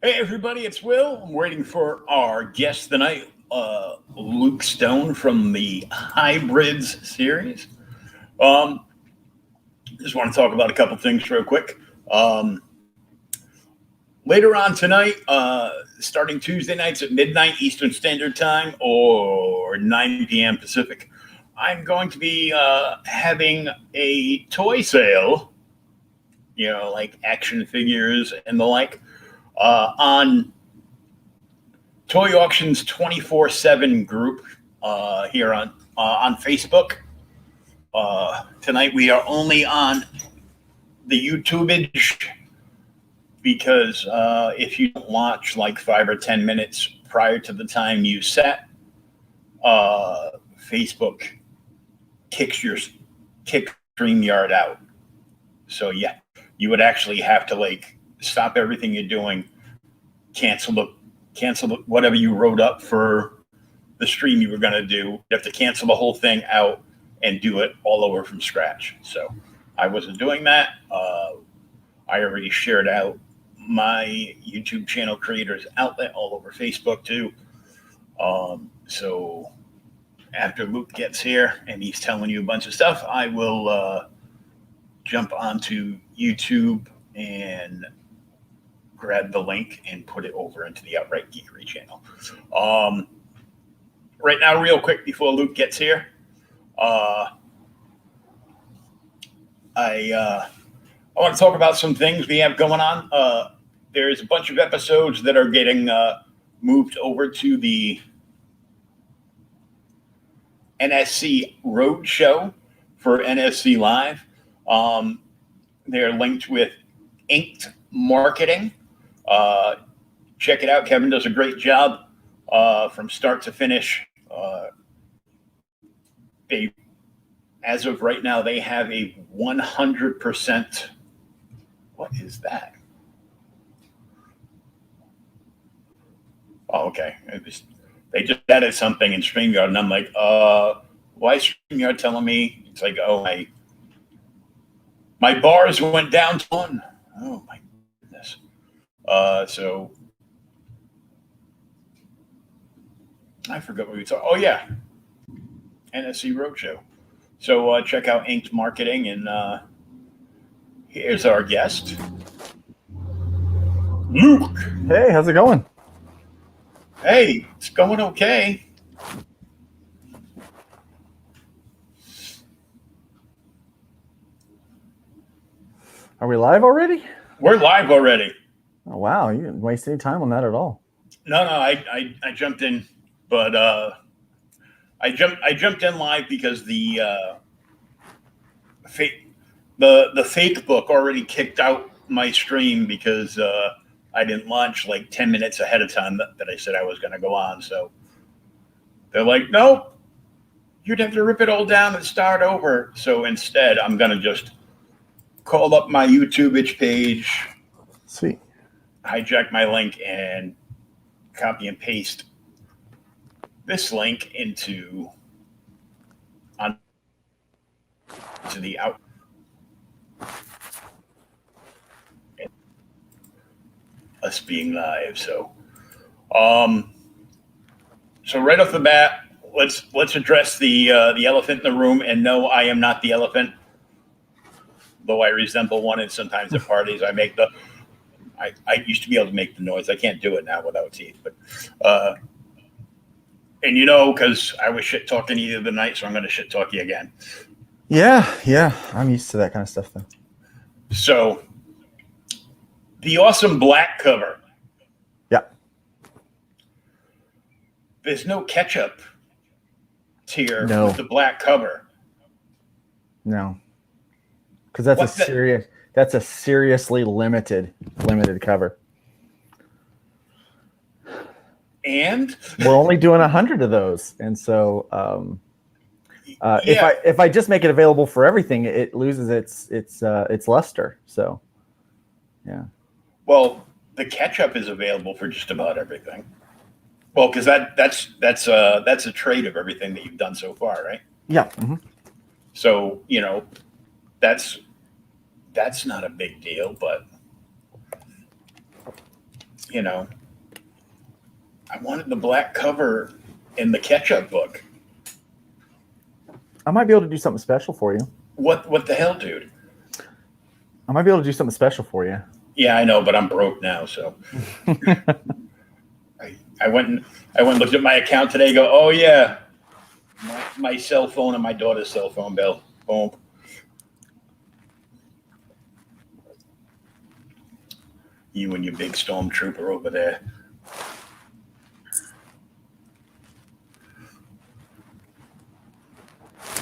Hey everybody, it's Will. I'm waiting for our guest tonight, Luke Stone from the Hybrids series. Just want to talk about a couple things real quick. Later on tonight, starting Tuesday nights at midnight Eastern Standard Time or 9 p.m. Pacific, I'm going to be having a toy sale, like action figures and the like, on Toy Auctions 24/7 group here on Facebook. Tonight we are only on the YouTubeage because if you don't watch like 5 or 10 minutes prior to the time you set, Facebook kicks StreamYard out. So yeah, you would actually have to like stop everything you're doing, cancel whatever you wrote up for the stream you were going to do. You have to cancel the whole thing out and do it all over from scratch. So I wasn't doing that. I already shared out my YouTube channel creators outlet all over Facebook too. So after Luke gets here and he's telling you a bunch of stuff, I will jump onto YouTube and grab the link and put it over into the Outright Geekery channel. Right now, real quick before Luke gets here, I want to talk about some things we have going on. There's a bunch of episodes that are getting moved over to the NSC Roadshow for NSC Live. They're linked with Inked Marketing. Check it out. Kevin does a great job from start to finish. As of right now, they have a 100%. What is that? Oh, okay. They just added something in StreamYard, and I'm like, why is StreamYard telling me? It's like, oh, my bars went down to 1. Oh my goodness. So I forgot what we talked. Oh yeah, NSC Roadshow. So check out Inked Marketing, and here's our guest, Luke. Hey, how's it going? Hey, it's going okay. Are we live already? We're live already. Oh, wow, you didn't waste any time on that at all. No, I jumped in, but I jumped in live because the fake book already kicked out my stream because I didn't launch like 10 minutes ahead of time that I said I was going to go on. So they're like, nope, you'd have to rip it all down and start over. So instead, I'm going to just call up my YouTubeage page. Sweet. Hijack my link and copy and paste this link into the out. Us being live, so right off the bat, let's address the elephant in the room. And no, I am not the elephant, though I resemble one. And sometimes at parties, I make I used to be able to make the noise. I can't do it now without teeth, but And you know, because I was shit talking you the other night, so I'm going to shit talk you again. Yeah. I'm used to that kind of stuff, though. So, the awesome black cover. Yeah. There's no ketchup tier No. with the black cover. No. Because that's a seriously limited cover. And We're only doing 100 of those, and so if I just make it available for everything, it loses its luster. So, yeah. Well, the ketchup is available for just about everything. Well, because that's a trade of everything that you've done so far, right? Yeah. Mm-hmm. So that's not a big deal, but I wanted the black cover in the ketchup book. I might be able to do something special for you. What the hell, dude? I might be able to do something special for you. Yeah, I know, but I'm broke now, so I went and looked at my account today. Go, oh yeah, my cell phone and my daughter's cell phone bill. Boom. You and your big stormtrooper over there.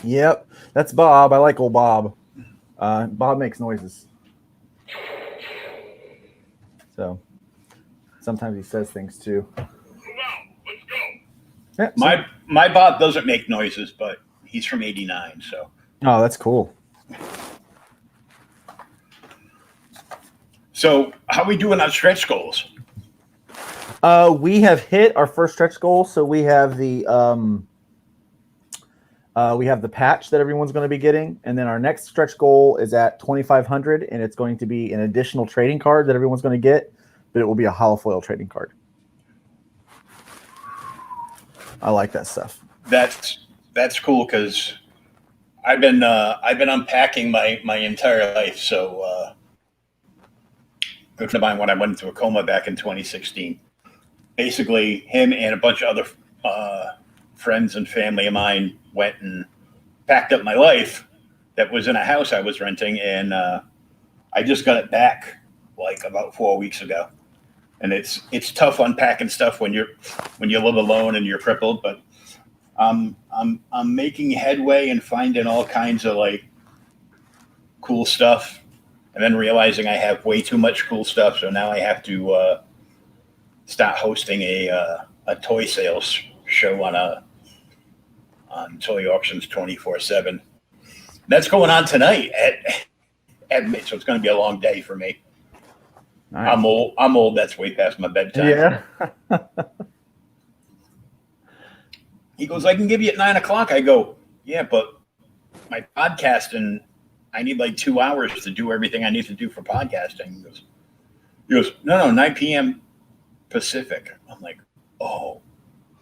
Yep, that's Bob. I like old Bob. Bob makes noises. So sometimes he says things too. Yeah, my Bob doesn't make noises, but he's from '89, so. Oh, that's cool. So how are we doing on stretch goals? We have hit our first stretch goal, so we have the patch that everyone's going to be getting, and then our next stretch goal is at 2,500, and it's going to be an additional trading card that everyone's going to get, but it will be a holofoil trading card. I like that stuff. That's cool because I've been unpacking my entire life. So good friend of mine, when I went into a coma back in 2016, basically him and a bunch of other friends and family of mine went and packed up my life that was in a house I was renting, and I just got it back like about 4 weeks ago. And it's tough unpacking stuff when you live alone and you're crippled, but I'm making headway and finding all kinds of like cool stuff, and then realizing I have way too much cool stuff. So now I have to start hosting a toy sales show on Toy Auctions 24/7. That's going on tonight at midnight, so it's going to be a long day for me. Nice. I'm old. That's way past my bedtime. Yeah. He goes, I can give you at 9 o'clock. I go, yeah, but my podcasting, I need like 2 hours to do everything I need to do for podcasting. He goes, no, 9 p.m. Pacific. I'm like, oh,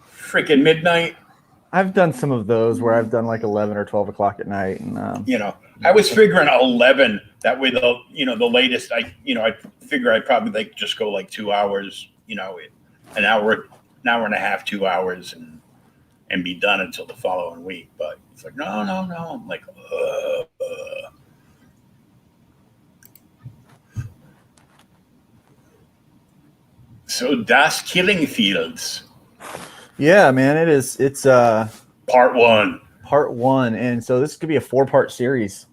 freaking midnight. I've done some of those where I've done like 11 or 12 o'clock at night, and I was figuring 11. That way, the latest I figure I'd probably like just go like 2 hours, an hour and a half, 2 hours, and be done until the following week. But it's like, no. I'm like, So Das Killing Fields. Yeah, man, it is. It's part one, and so this could be a 4-part series.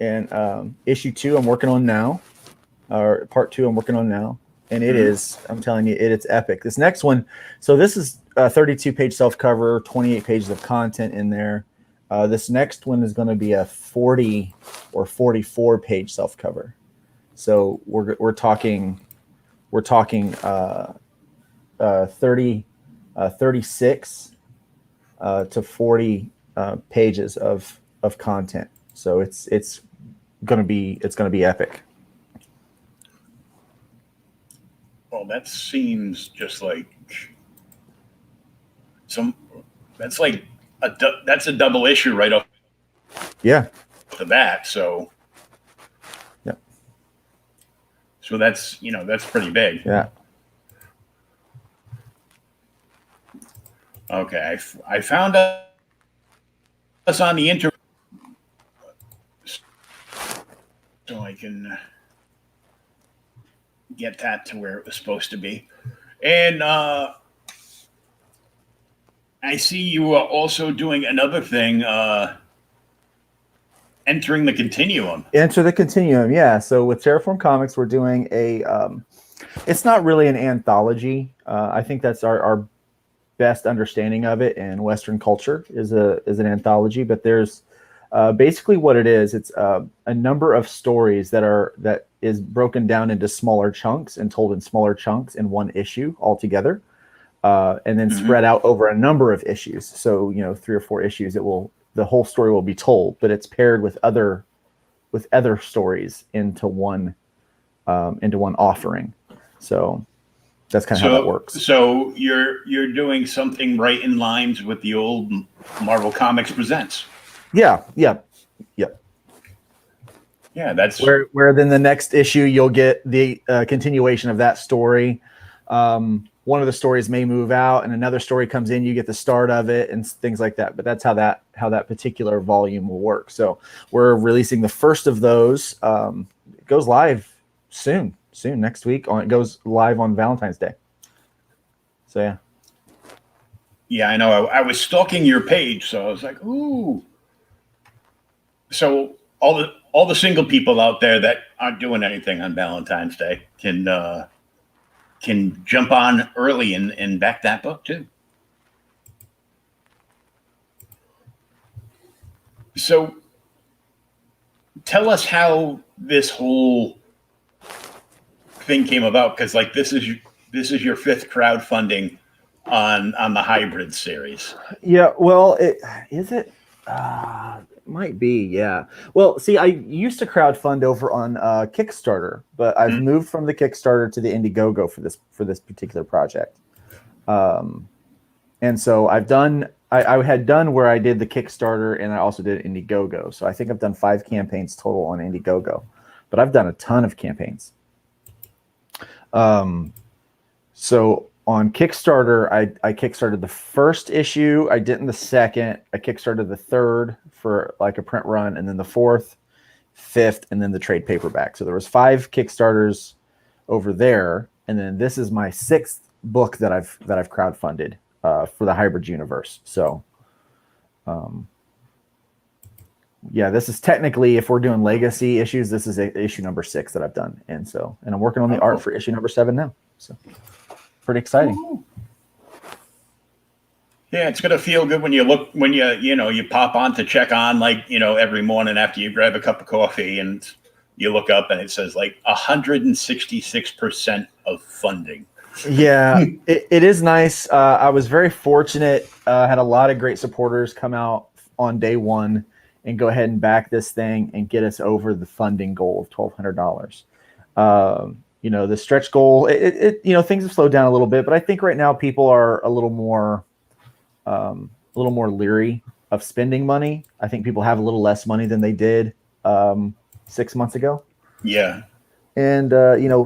And issue 2 I'm working on now, or part 2 I'm working on now, and it is. I'm telling you, it's epic. This next one, so this is a 32-page self-cover, 28 pages of content in there. This next one is going to be a 40 or 44-page self-cover. So we're talking 36 to 40 pages of content. So it's gonna be epic. Well, that seems just like that's like that's a double issue right off. Yeah. The bat. So. Yeah. So that's pretty big. Yeah. Okay, I found us on the internet, so I can get that to where it was supposed to be. And I see you are also doing another thing, entering the continuum. Enter the Continuum, yeah. So with Terraform Comics, we're doing a. It's not really an anthology. I think that's our best understanding of it in Western culture is an anthology. But there's basically what it is. It's a number of stories that is broken down into smaller chunks and told in smaller chunks in one issue altogether, and then spread out over a number of issues. So 3 or 4 issues. The whole story will be told, but it's paired with other stories into one offering. So that's kind of how that works. So you're doing something right in lines with the old Marvel Comics Presents. Yeah. Yeah, that's where then the next issue you'll get the continuation of that story. One of the stories may move out and another story comes in, you get the start of it and things like that. But that's how that particular volume will work. So we're releasing the first of those. It goes live soon next week. It goes live on Valentine's Day. So yeah. Yeah, I know. I was stalking your page, so I was like, ooh. So all the single people out there that aren't doing anything on Valentine's Day can jump on early and back that book too. So tell us how this whole thing came about, because like this is your 5th crowdfunding on the hybrid series. Yeah, well, it might be, yeah. Well, see, I used to crowdfund over on Kickstarter, but I've moved from the Kickstarter to the Indiegogo for this particular project. And so I had done where I did the Kickstarter and I also did Indiegogo. So I think I've done 5 campaigns total on Indiegogo, but I've done a ton of campaigns. So on Kickstarter, I kickstarted the first issue. I didn't the second. I kickstarted the third for like a print run, and then the 4th, 5th, and then the trade paperback. So there was 5 Kickstarters over there, and then this is my 6th book that I've crowdfunded for the hybrid universe. So, yeah, this is technically, if we're doing legacy issues, this is issue number 6 that I've done, and I'm working on the art for issue number 7 now. So. Pretty exciting. Ooh. Yeah, it's gonna feel good when you pop on to check on, like, every morning after you grab a cup of coffee and you look up and it says like 166% of funding. Yeah, it is nice. I was very fortunate. Had a lot of great supporters come out on day one and go ahead and back this thing and get us over the funding goal of $1,200. The stretch goal, things have slowed down a little bit, but I think right now people are a little more leery of spending money. I think people have a little less money than they did 6 months ago. Yeah. And,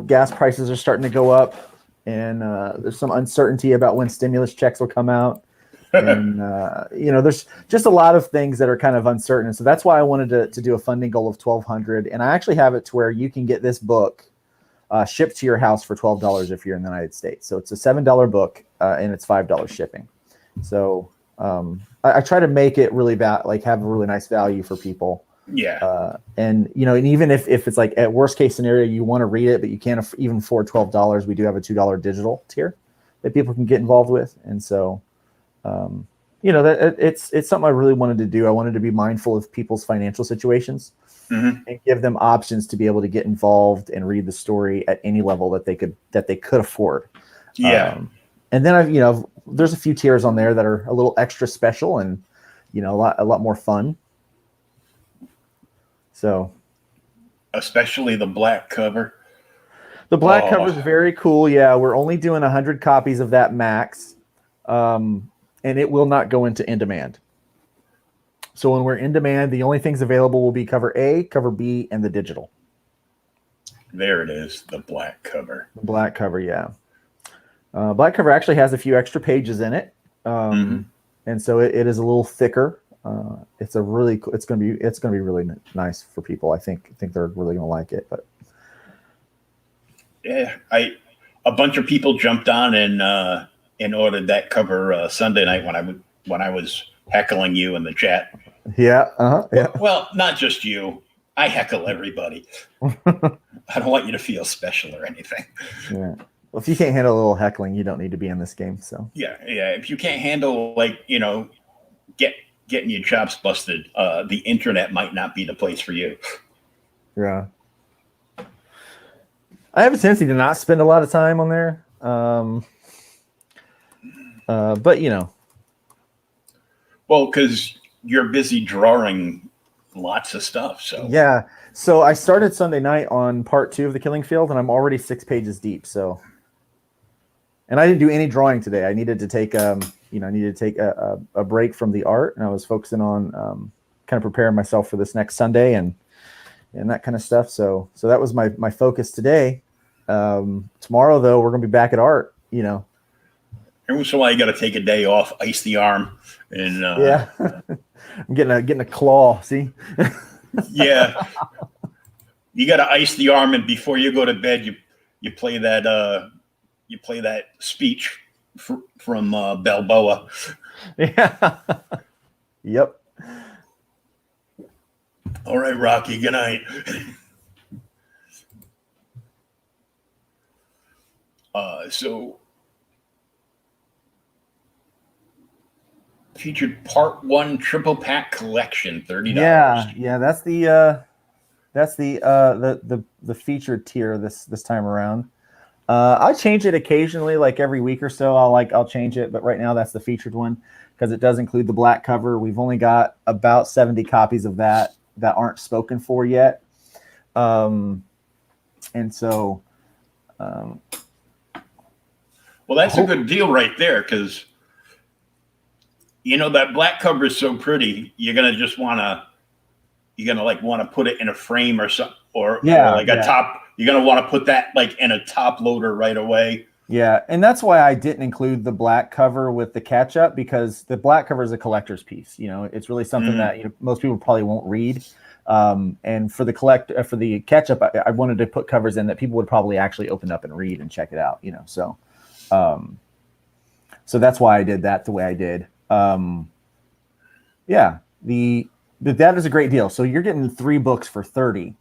gas prices are starting to go up, and there's some uncertainty about when stimulus checks will come out. And, there's just a lot of things that are kind of uncertain. So that's why I wanted to do a funding goal of $1,200. And I actually have it to where you can get this book shipped to your house for $12 if you're in the United States. So it's a $7 book and it's $5 shipping. So I try to make it really have a really nice value for people. Yeah. And even if it's like at worst case scenario, you want to read it, but you can't even afford $12, we do have a $2 digital tier that people can get involved with. And so, that it's something I really wanted to do. I wanted to be mindful of people's financial situations. Mm-hmm. And give them options to be able to get involved and read the story at any level that they could afford. Yeah. And then there's a few tiers on there that are a little extra special and a lot more fun. So, especially the black cover. The black cover is very cool. Yeah, we're only doing 100 copies of that max, and it will not go into in demand. So when we're in demand, the only things available will be cover A, cover B, and the digital. There it is, the black cover. The black cover, yeah. Black cover actually has a few extra pages in it. And so it is a little thicker. It's going to be really nice for people. I think they're really going to like it. But yeah, a bunch of people jumped on and ordered that cover Sunday night when I was heckling you in the chat. Yeah. Yeah. Well, not just you. I heckle everybody. I don't want you to feel special or anything. Yeah. Well, if you can't handle a little heckling, you don't need to be in this game. So yeah. If you can't handle getting your chops busted, the internet might not be the place for you. Yeah. I have a tendency to not spend a lot of time on there. But Well, because you're busy drawing lots of stuff. So yeah. So I started Sunday night on part 2 of The Killing Field, and I'm already 6 pages deep. So, and I didn't do any drawing today. I needed to take a break from the art, and I was focusing on kind of preparing myself for this next Sunday and that kind of stuff. So that was my focus today. Tomorrow, though, we're going to be back at art. Every once in a while, you got to take a day off, ice the arm, and yeah, I'm getting a claw. See, yeah, you got to ice the arm, and before you go to bed, you play that speech from Balboa. Yeah. Yep. All right, Rocky. Good night. So featured part 1 triple pack collection, $30. Yeah. That's the featured tier this time around. I change it occasionally, like every week or so. I'll change it, but right now that's the featured one because it does include the black cover. We've only got about 70 copies of that aren't spoken for yet, and so. Well, that's a good deal right there because that black cover is so pretty. You're gonna want to put it in a frame or something, or a top. You're gonna want to put that like in a top loader right away. Yeah, and that's why I didn't include the black cover with the catch-up, because the black cover is a collector's piece. It's really something that most people probably won't read. And for the catch-up, I wanted to put covers in that people would probably actually open up and read and check it out. So that's why I did that the way I did. But that is a great deal. So you're getting 3 books for $30,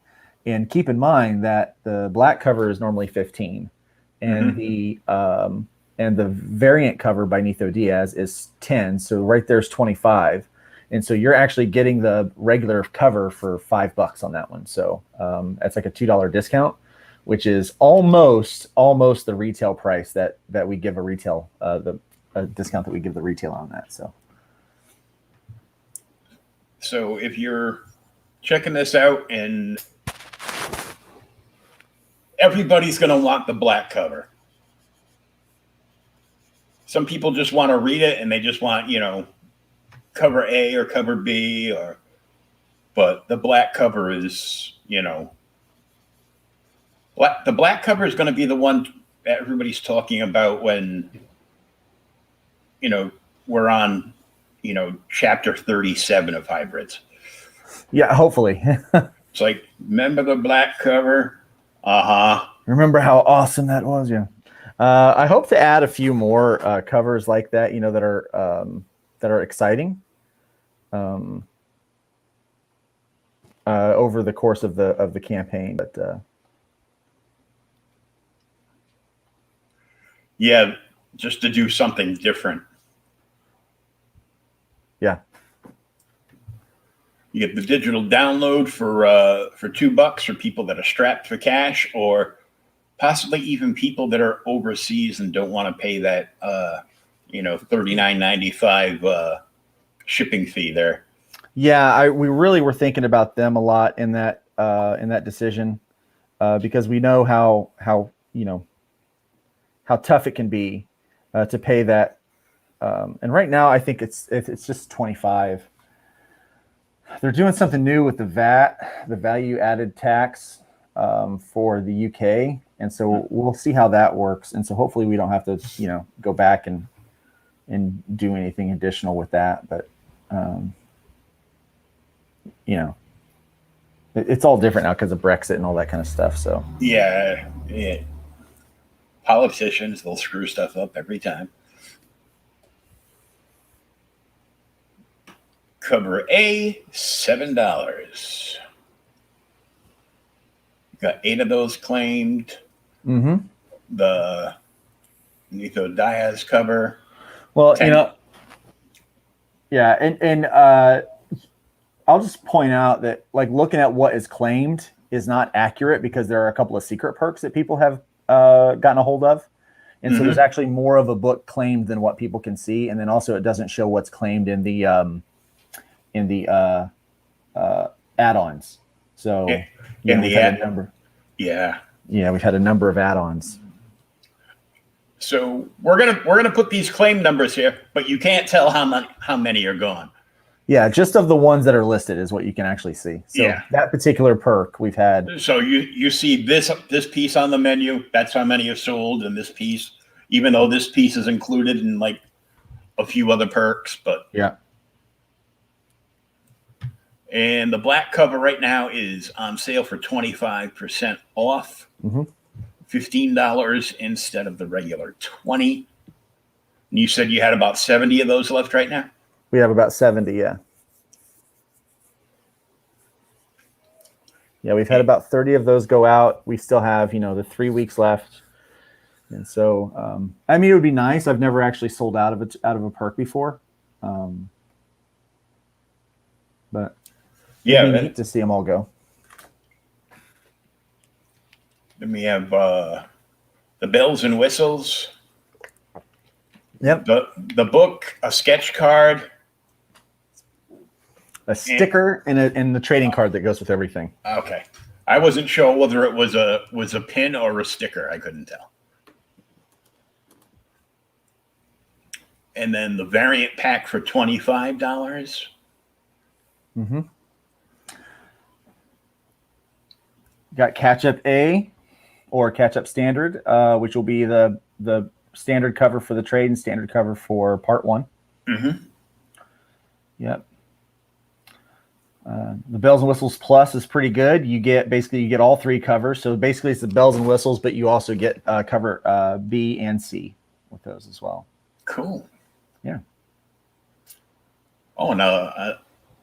and keep in mind that the black cover is normally $15, and the variant cover by Nitho Diaz is $10. So right there's $25, and so you're actually getting the regular cover for $5 on that one. So that's like a $2 discount, which is almost the retail price that we give a retail the discount that we give the retail on that. So if you're checking this out, and everybody's going to want the black cover. Some people just want to read it and they just want, cover A or cover B, but the black cover is, the black cover is going to be the one that everybody's talking about when, we're on, chapter 37 of Hybrids. Yeah, hopefully. It's like, remember the black cover? Remember how awesome that was? Yeah. I hope to add a few more covers like that, that are exciting over the course of the campaign. But yeah, just to do something different. Yeah. You get the digital download for $2 for people that are strapped for cash, or possibly even people that are overseas and don't want to pay that $39.95 shipping fee there. Yeah, we really were thinking about them a lot in that decision, because we know how tough it can be to pay that. And right now, I think it's just $25. They're doing something new with the VAT, the value added tax, for the UK, and so we'll see how that works. And so hopefully we don't have to go back and and do anything additional with that. But you know, it's all different now because of Brexit and all that kind of stuff. So Yeah, yeah. Politicians, they'll screw stuff up every time. Cover A, $7. Got 8 of those claimed. mm-hmm. The Nitho Diaz cover. Well, 10. you know, yeah, and I'll just point out that like looking at what is claimed is not accurate because there are a couple of secret perks that people have gotten a hold of. And so there's actually more of a book claimed than what people can see. And then also it doesn't show what's claimed in the add-ons. So you know, we've had a number. Yeah. Yeah, we've had a number of add-ons. So we're gonna put these claim numbers here, but you can't tell how many are gone. Yeah, just of the ones that are listed is what you can actually see. So Yeah. that particular perk we've had. So you see this piece on the menu, that's how many are sold, and this piece, even though this piece is included in like a few other perks, but Yeah. and the black cover right now is on sale for 25% off. Mm-hmm. $15 instead of the regular 20. And you said you had about 70 of those left right now? We have about 70, yeah. Yeah, we've had about 30 of those go out. We still have, you know, the 3 weeks left. And so, I mean, it would be nice. I've never actually sold out of a perk before. But yeah, it'd be neat to see them all go. Then we have the bells and whistles. Yep. The book, a sketch card, a sticker, and the trading card that goes with everything. Okay, I wasn't sure whether it was a pin or a sticker. I couldn't tell. And then the variant pack for $25. Mm-hmm. Got Catch Up A or Catch Up Standard, which will be the standard cover for the trade and standard cover for part 1. Mm-hmm. Yep. The Bells and Whistles Plus is pretty good. You get all 3 covers. So basically it's the bells and whistles, but you also get cover B and C with those as well. Cool. Yeah. Oh, and a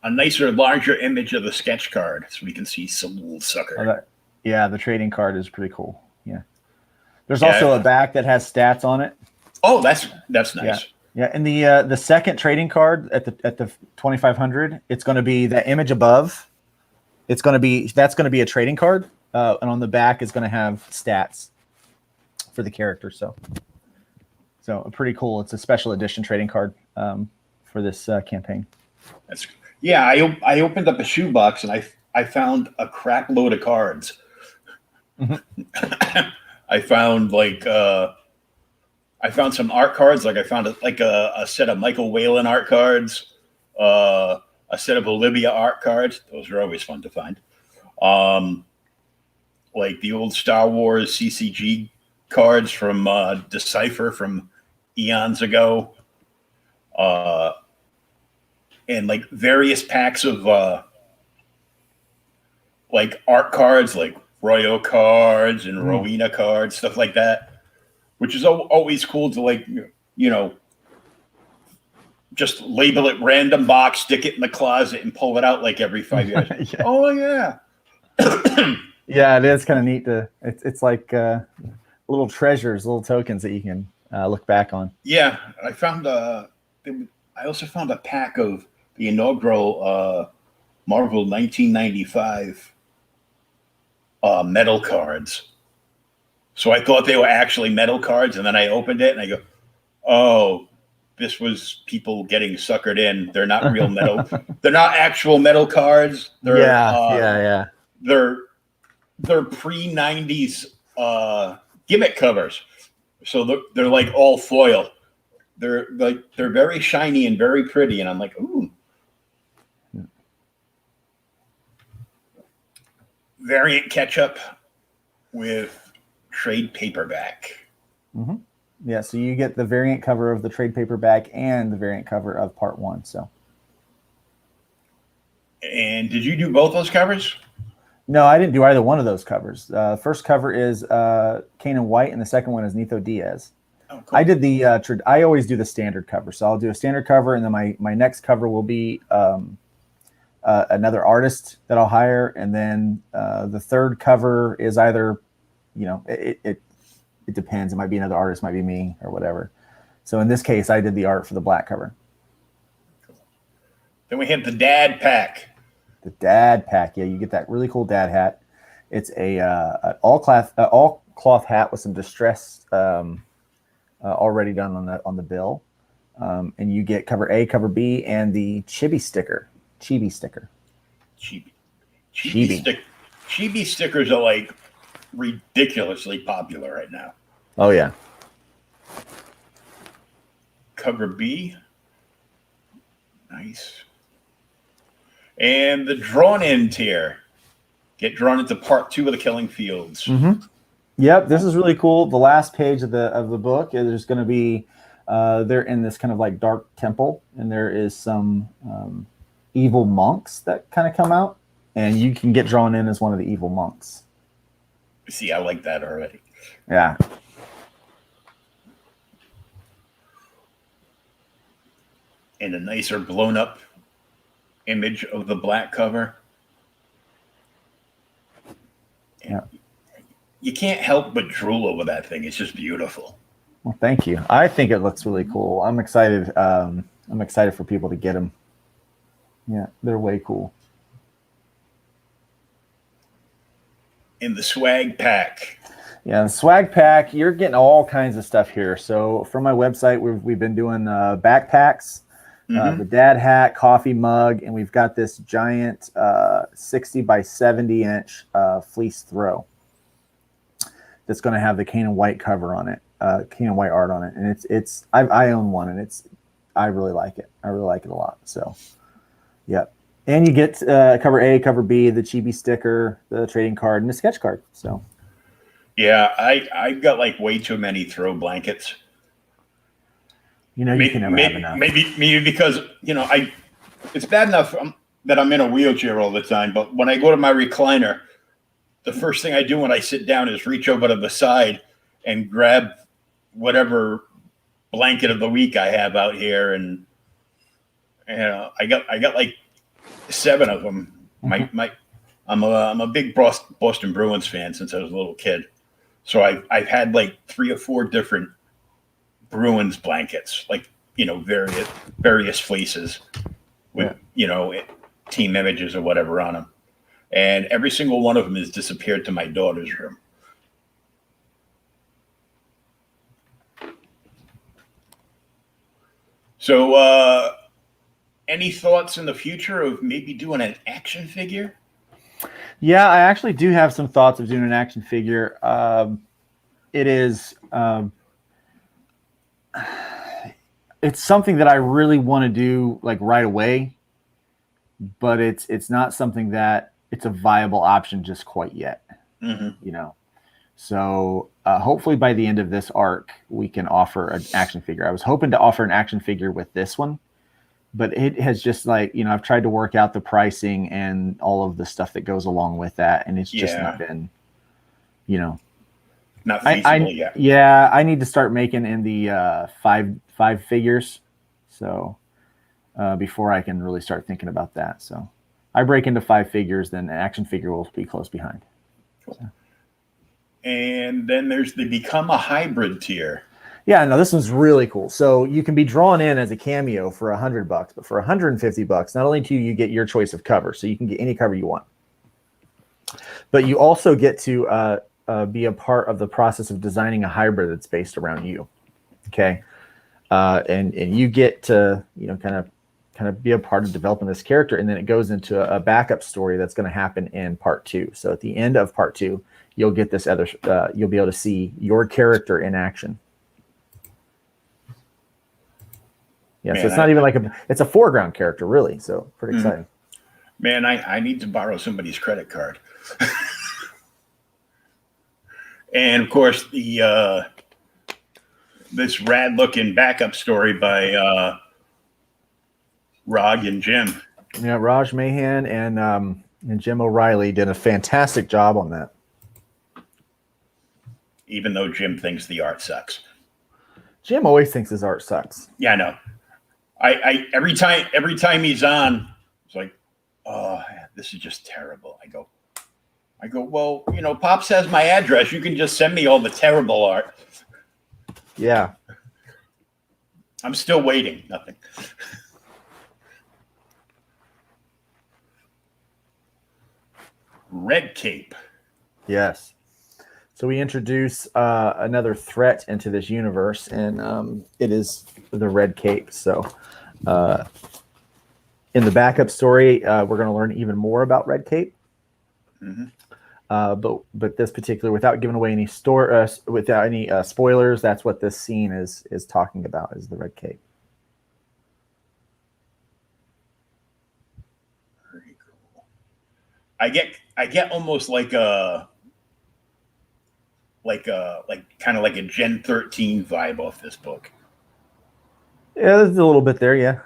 nicer, larger image of the sketch card so we can see Salul Sucker. Yeah, the trading card is pretty cool. Yeah. There's also a back that has stats on it. Oh, that's nice. Yeah, and the second trading card at the 2500, it's going to be that image above. That's going to be a trading card, and on the back is going to have stats for the character. So pretty cool. It's a special edition trading card for this campaign. I opened up a shoebox and I found a crap load of cards. Mm-hmm. I found some art cards. Like I found a set of Michael Whalen art cards, a set of Olivia art cards. Those are always fun to find. Like the old Star Wars CCG cards from Decipher from eons ago. And like various packs of like art cards, like Royo cards and Rowena cards, stuff like that, which is always cool to like, you know, just label it random box, stick it in the closet and pull it out like every 5 years. Yeah. Oh yeah. Yeah, it is kind of neat it's like little treasures, little tokens that you can look back on. Yeah. I also found a pack of the inaugural Marvel 1995 metal cards. So I thought they were actually metal cards, and then I opened it and I go, oh, this was people getting suckered in. They're not real metal. They're not actual metal cards. They're, Yeah. They're pre-90s gimmick covers. So they're like all foil. They're very shiny and very pretty, and I'm like, ooh. Variant catch-up with trade paperback. Mm-hmm. Yeah, so you get the variant cover of the trade paperback and the variant cover of part 1. So And did you do both those covers? no, I didn't do either one of those covers. First cover is Kanan White, and the second one is Nitho Diaz. Oh, cool. I did the I always do the standard cover, so I'll do a standard cover, and then my next cover will be another artist that I'll hire, and then the third cover is either, it depends. It might be another artist, might be me or whatever. So in this case, I did the art for the black cover. Then we have the dad pack. The dad pack, yeah, you get that really cool dad hat. It's an all cloth hat with some distress already done on the bill, and you get cover A, cover B, and the chibi sticker. Chibi stickers are like ridiculously popular right now. Oh yeah. Cover B, nice. And the drawn in tier, get drawn into part 2 of the Killing Fields. Mm-hmm. Yep, this is really cool. The last page of the book is there's going to be they're in this kind of like dark temple, and there is some evil monks that kind of come out, and you can get drawn in as one of the evil monks. See, I like that already. Yeah. And a nicer blown up image of the black cover. Yeah. You can't help but drool over that thing. It's just beautiful. Well, thank you. I think it looks really cool. I'm excited. I'm excited for people to get them. Yeah, they're way cool. In the swag pack. Yeah, the swag pack, you're getting all kinds of stuff here. So from my website, we've been doing backpacks, the dad hat, coffee mug, and we've got this giant 60 by 70 inch fleece throw that's going to have the Kanan White cover on it, Kanan White art on it, and it's I own one, and I really like it. I really like it a lot. So, yep. And you get cover A, cover B, the chibi sticker, the trading card, and the sketch card. So, yeah, I've got like way too many throw blankets. You can never have enough. Maybe because it's bad enough that I'm in a wheelchair all the time. But when I go to my recliner, the first thing I do when I sit down is reach over to the side and grab whatever blanket of the week I have out here, and I got like 7 of them. I'm a big Boston Bruins fan since I was a little kid, so I've had like 3 or 4 different Bruins blankets, like various fleeces with team images or whatever on them, and every single one of them has disappeared to my daughter's room. So, any thoughts in the future of maybe doing an action figure? Yeah, I actually do have some thoughts of doing an action figure. It is, it's something that I really want to do like right away, but it's not something that it's a viable option just quite yet. So hopefully by the end of this arc, we can offer an action figure. I was hoping to offer an action figure with this one, but it has just I've tried to work out the pricing and all of the stuff that goes along with that, and it's just not been, not feasible yet. Yeah, I need to start making in the five figures, so before I can really start thinking about that. So I break into 5 figures, then an action figure will be close behind. Cool. So. And then there's the Become a Hybrid tier. Yeah, no, this one's really cool. So you can be drawn in as a cameo for $100, but for $150, not only do you get your choice of cover, so you can get any cover you want, but you also get to be a part of the process of designing a hybrid that's based around you. Okay, and you get to kind of be a part of developing this character, and then it goes into a backup story that's going to happen in part 2. So at the end of part 2, you'll get this other. You'll be able to see your character in action. Yeah, man, so it's not even it's a foreground character, really. So pretty exciting. Man, I need to borrow somebody's credit card. And of course, the this rad looking backup story by Rog and Jim. Yeah, Raj Mahan and Jim O'Reilly did a fantastic job on that. Even though Jim thinks the art sucks. Jim always thinks his art sucks. Yeah, I know. I every time he's on, it's like, oh, this is just terrible. I go, well, Pops has my address. You can just send me all the terrible art. Yeah. I'm still waiting. Nothing. Red Cape. Yes. So we introduce another threat into this universe, and it is the Red Cape. So in the backup story, we're going to learn even more about Red Cape. Mm-hmm. But this particular, without giving away any without any spoilers, that's what this scene is talking about, is the Red Cape. Very cool. I get almost like kind of like a Gen 13 vibe off this book. Yeah, there's a little bit there, yeah.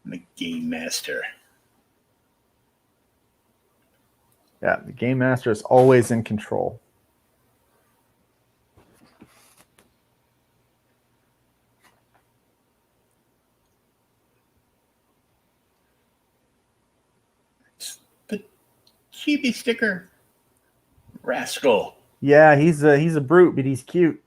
The Game Master. Yeah, the Game Master is always in control. It's the chibi sticker. Rascal. Yeah, he's a brute, but he's cute.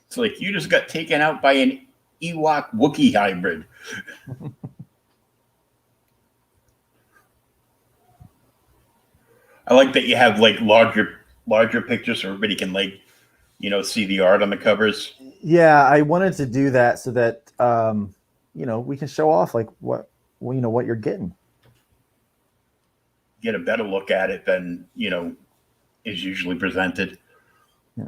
It's like you just got taken out by an Ewok Wookiee hybrid. I like that you have like larger pictures so everybody can see the art on the covers. Yeah, I wanted to do that so that we can show off like what you're getting. Get a better look at it than is usually presented. Yeah.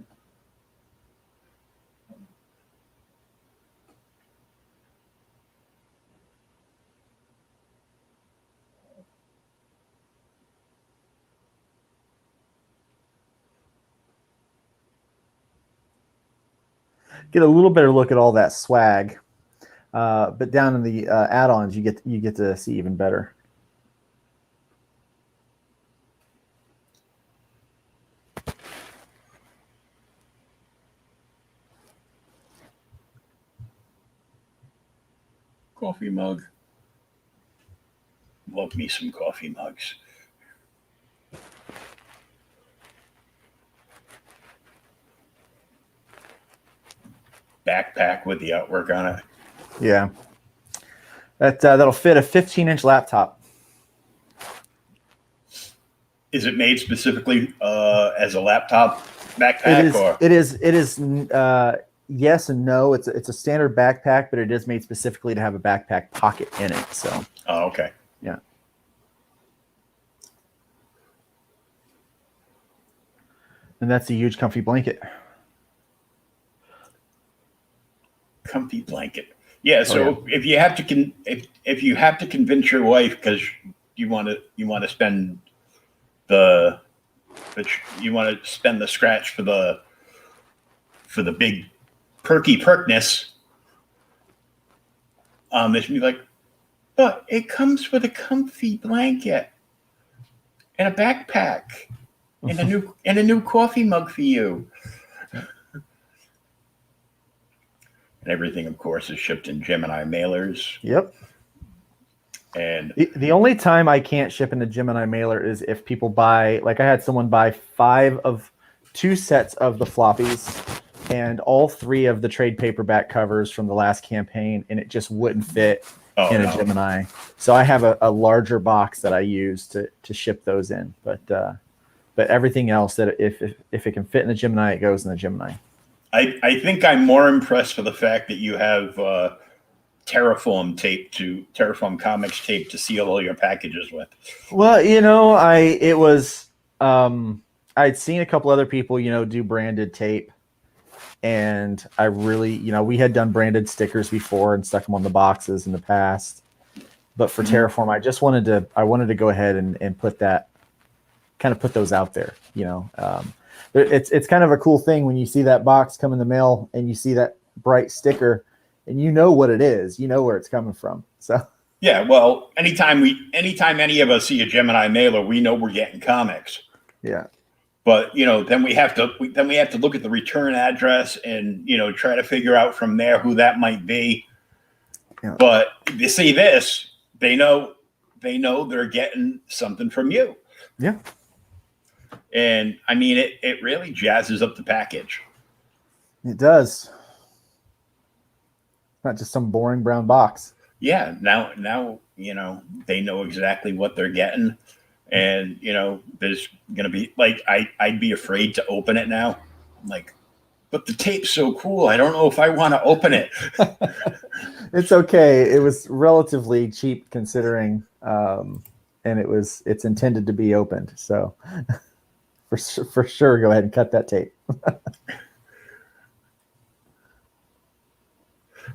Get a little better look at all that swag, but down in the add-ons, you get to see even better. Coffee mug. Love me some coffee mugs. Backpack with the artwork on it. Yeah, that'll fit a 15-inch laptop. Is it made specifically as a laptop backpack? It is. Yes and no. It's a standard backpack, but it is made specifically to have a backpack pocket in it. So. Oh, okay. Yeah. And that's a huge comfy blanket. Comfy blanket. Yeah. So if you have to if you have to convince your wife because you want to spend the scratch for the big perky perkness, they should be like, but it comes with a comfy blanket and a backpack and a new coffee mug for you. And everything, of course, is shipped in Gemini mailers. Yep. And the only time I can't ship in the Gemini mailer is if people buy, like I had someone buy 2 sets of the floppies and all 3 of the trade paperback covers from the last campaign, and it just wouldn't fit in a Gemini. So I have a larger box that I use to ship those in. But everything else, that if it can fit in the Gemini, it goes in the Gemini. I think I'm more impressed for the fact that you have Terraform Comics tape to seal all your packages with? Well, I'd seen a couple other people, do branded tape, and I really, we had done branded stickers before and stuck them on the boxes in the past. But for Terraform, I wanted to go ahead and put those out there. It's kind of a cool thing when you see that box come in the mail and you see that bright sticker, and you know what it is, you know where it's coming from. So yeah, well, anytime any of us see a Gemini mailer, we know we're getting comics. Yeah. But then we have to look at the return address and try to figure out from there who that might be. Yeah. But you see this, they know they're getting something from you. Yeah. And I mean, it really jazzes up the package. It does. Not just some boring brown box. Yeah. Now, they know exactly what they're getting. And, there's going to be I'd be afraid to open it now. I'm like, but the tape's so cool. I don't know if I want to open it. It's okay. It was relatively cheap considering, and it's intended to be opened. So for sure, go ahead and cut that tape.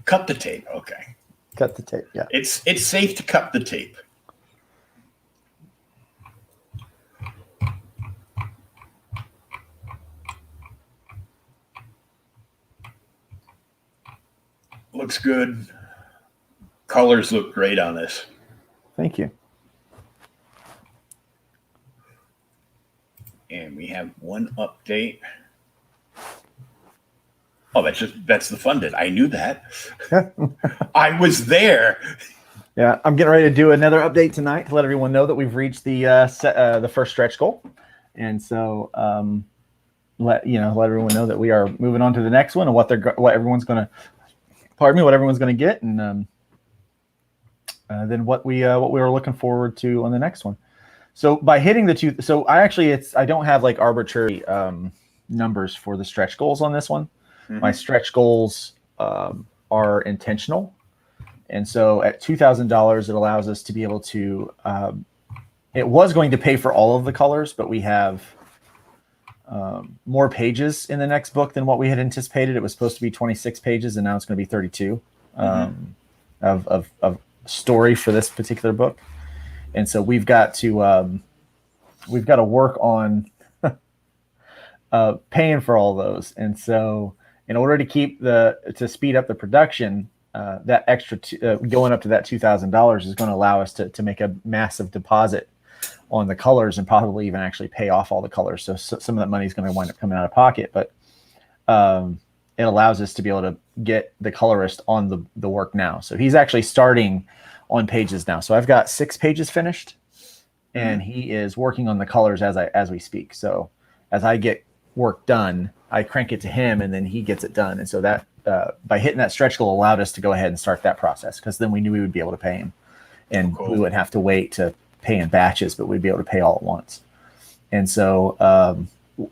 Cut the tape. Okay. Cut the tape. Yeah. It's safe to cut the tape. Looks good. Colors look great on this. Thank you. And we have one update. Oh, that's the funded. I knew that. I was there. Yeah, I'm getting ready to do another update tonight to let everyone know that we've reached the first stretch goal, and so let everyone know that we are moving on to the next one and what everyone's going to get, and then what we were looking forward to on the next one. So by hitting the two, so I don't have like arbitrary numbers for the stretch goals on this one. Mm-hmm. My stretch goals are intentional. And so at $2,000, it allows us to be able to, it was going to pay for all of the colors, but we have more pages in the next book than what we had anticipated. It was supposed to be 26 pages, and now it's going to be 32 of story for this particular book. And so we've got to work on paying for all those. And so in order to speed up the production, that extra going up to that $2,000 is going to allow us to make a massive deposit on the colors and probably even actually pay off all the colors. So some of that money is going to wind up coming out of pocket, but it allows us to be able to get the colorist on the work now. So he's actually starting on pages now. So I've got 6 pages finished, and he is working on the colors as we speak. So as I get work done, I crank it to him, and then he gets it done. And so that by hitting that stretch goal allowed us to go ahead and start that process, because then we knew we would be able to pay him, and we wouldn't have to wait to pay in batches, but we'd be able to pay all at once. And so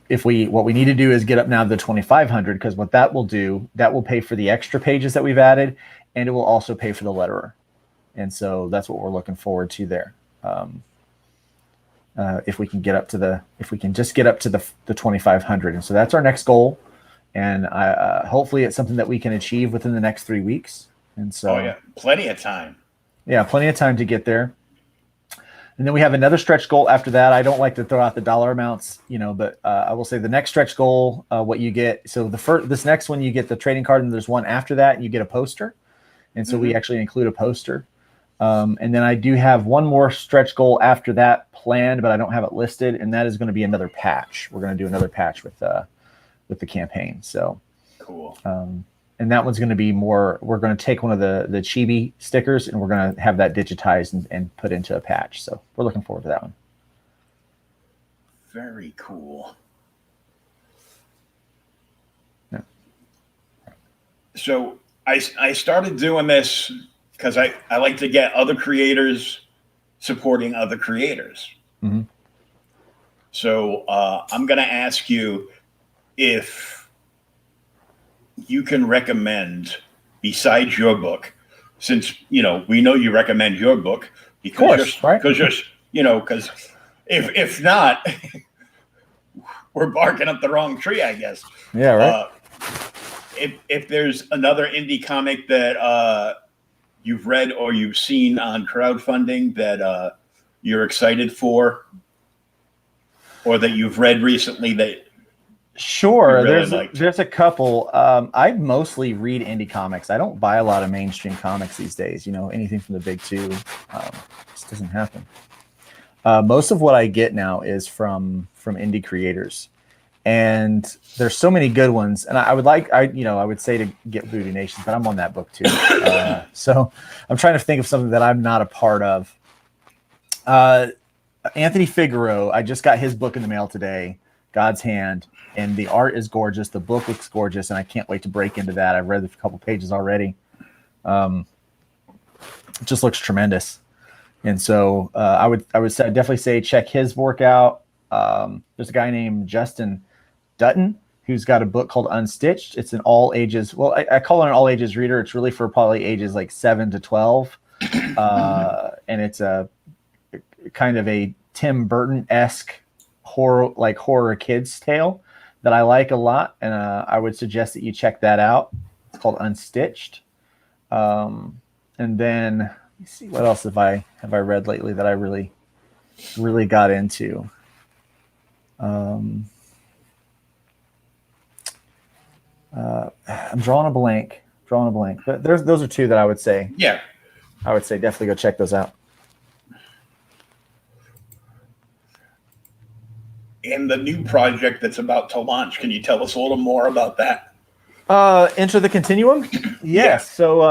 what we need to do is get up now to the 2,500, because what that will do, that will pay for the extra pages that we've added, and it will also pay for the letterer. And so that's what we're looking forward to there. If we can just get up to the 2,500. And so that's our next goal. And hopefully it's something that we can achieve within the next 3 weeks. And so, plenty of time. Yeah, plenty of time to get there. And then we have another stretch goal after that. I don't like to throw out the dollar amounts, but I will say the next stretch goal, what you get. So this next one, you get the trading card, and there's one after that, and you get a poster. And so we actually include a poster. And then I do have one more stretch goal after that planned, but I don't have it listed, and that is going to be another patch. We're going to do another patch with the campaign. So cool. And that one's going to be more, we're going to take one of the chibi stickers, and we're going to have that digitized and put into a patch. So we're looking forward to that one. Very cool. Yeah. So I started doing this because I like to get other creators supporting other creators. Mm-hmm. So I'm going to ask you if you can recommend, besides your book, since we know you recommend your book because course, right? because if not, we're barking up the wrong tree, I guess. Yeah, right. If there's another indie comic that you've read or you've seen on crowdfunding that you're excited for, or that you've read recently that Sure, you really liked. there's a couple. I mostly read indie comics. I don't buy a lot of mainstream comics these days. Anything from the big two just doesn't happen. Most of what I get now is from indie creators, and there's so many good ones. And I would say to get Voodoo Nation, but I'm on that book too. So I'm trying to think of something that I'm not a part of. Anthony Figueroa, I just got his book in the mail today, God's Hand, and the art is gorgeous. The book looks gorgeous, and I can't wait to break into that. I've read a couple pages already. It just looks tremendous. And so I would definitely say check his work out. There's a guy named Justin Dutton who's got a book called Unstitched. It's an all ages. Well, I call it an all ages reader. It's really for probably ages like 7 to 12. And it's a kind of a Tim Burton-esque horror kids tale that I like a lot. And I would suggest that you check that out. It's called Unstitched. And then let me see, what else have I read lately that I really got into? I'm drawing a blank. But those are two that I would say. Yeah. I would say definitely go check those out. And the new project that's about to launch, can you tell us a little more about that? Enter the Continuum. Yes. Yeah. So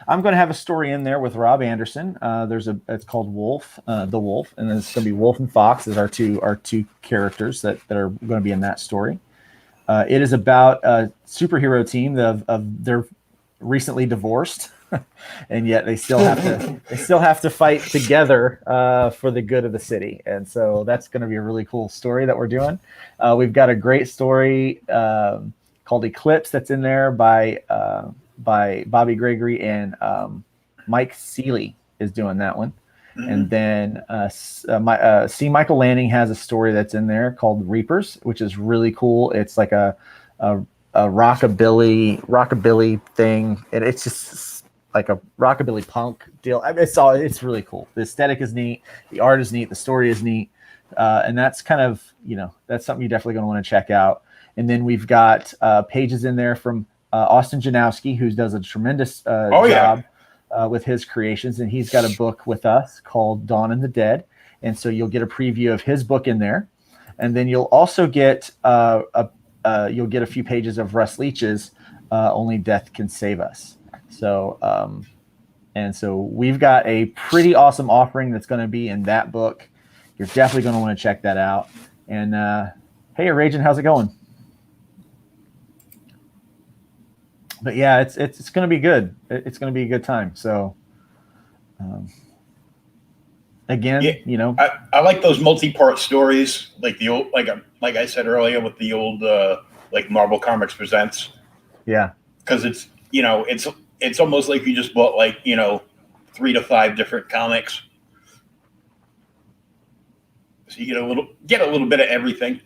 I'm going to have a story in there with Rob Anderson. It's called Wolf, the Wolf, and it's going to be Wolf and Fox as our two characters that are going to be in that story. It is about a superhero team they're recently divorced, and yet they still have to fight together for the good of the city. And so that's going to be a really cool story that we're doing. We've got a great story called Eclipse that's in there by Bobby Gregory, and Mike Seeley is doing that one. Mm-hmm. And then C. Michael Lanning has a story that's in there called Reapers, which is really cool. It's like a rockabilly thing, and it's just like a rockabilly punk deal. It's really cool. The aesthetic is neat, the art is neat, the story is neat, and that's kind of that's something you're definitely going to want to check out. And then we've got pages in there from Austin Janowski, who does a tremendous job with his creations, and he's got a book with us called Dawn of the Dead, and so you'll get a preview of his book in there, and then you'll also get a few pages of Russ Leach's Only Death Can Save Us. So so we've got a pretty awesome offering that's going to be in that book. You're definitely going to want to check that out. And hey, Raging, how's it going? But yeah, it's going to be good. It's going to be a good time. So again, yeah, I like those multi-part stories, like the old, like I said earlier, with the old like Marvel Comics Presents. Yeah, because it's it's almost like you just bought 3 to 5 different comics, so you get a little bit of everything.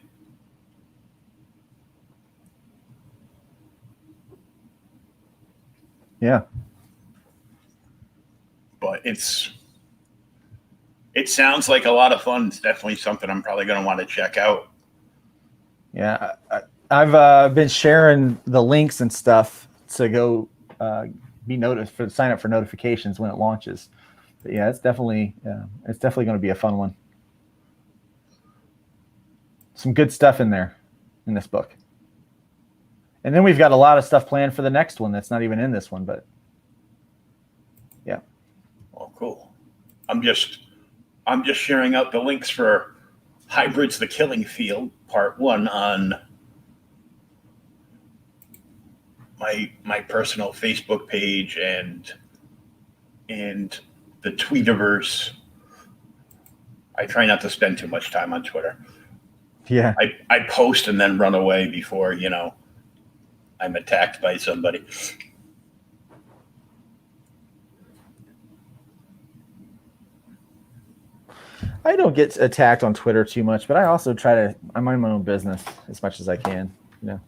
Yeah, but it sounds like a lot of fun. It's definitely something I'm probably going to want to check out. Yeah, I've been sharing the links and stuff to go sign up for notifications when it launches. But yeah, it's definitely going to be a fun one. Some good stuff in there in this book. And then we've got a lot of stuff planned for the next one that's not even in this one, but yeah. Oh, cool. I'm just sharing out the links for Hybrids: The Killing Field Part 1 on my personal Facebook page and the Tweetiverse. I try not to spend too much time on Twitter. Yeah. I post and then run away before, I'm attacked by somebody. I don't get attacked on Twitter too much, but I also try to. I mind my own business as much as I can. You know.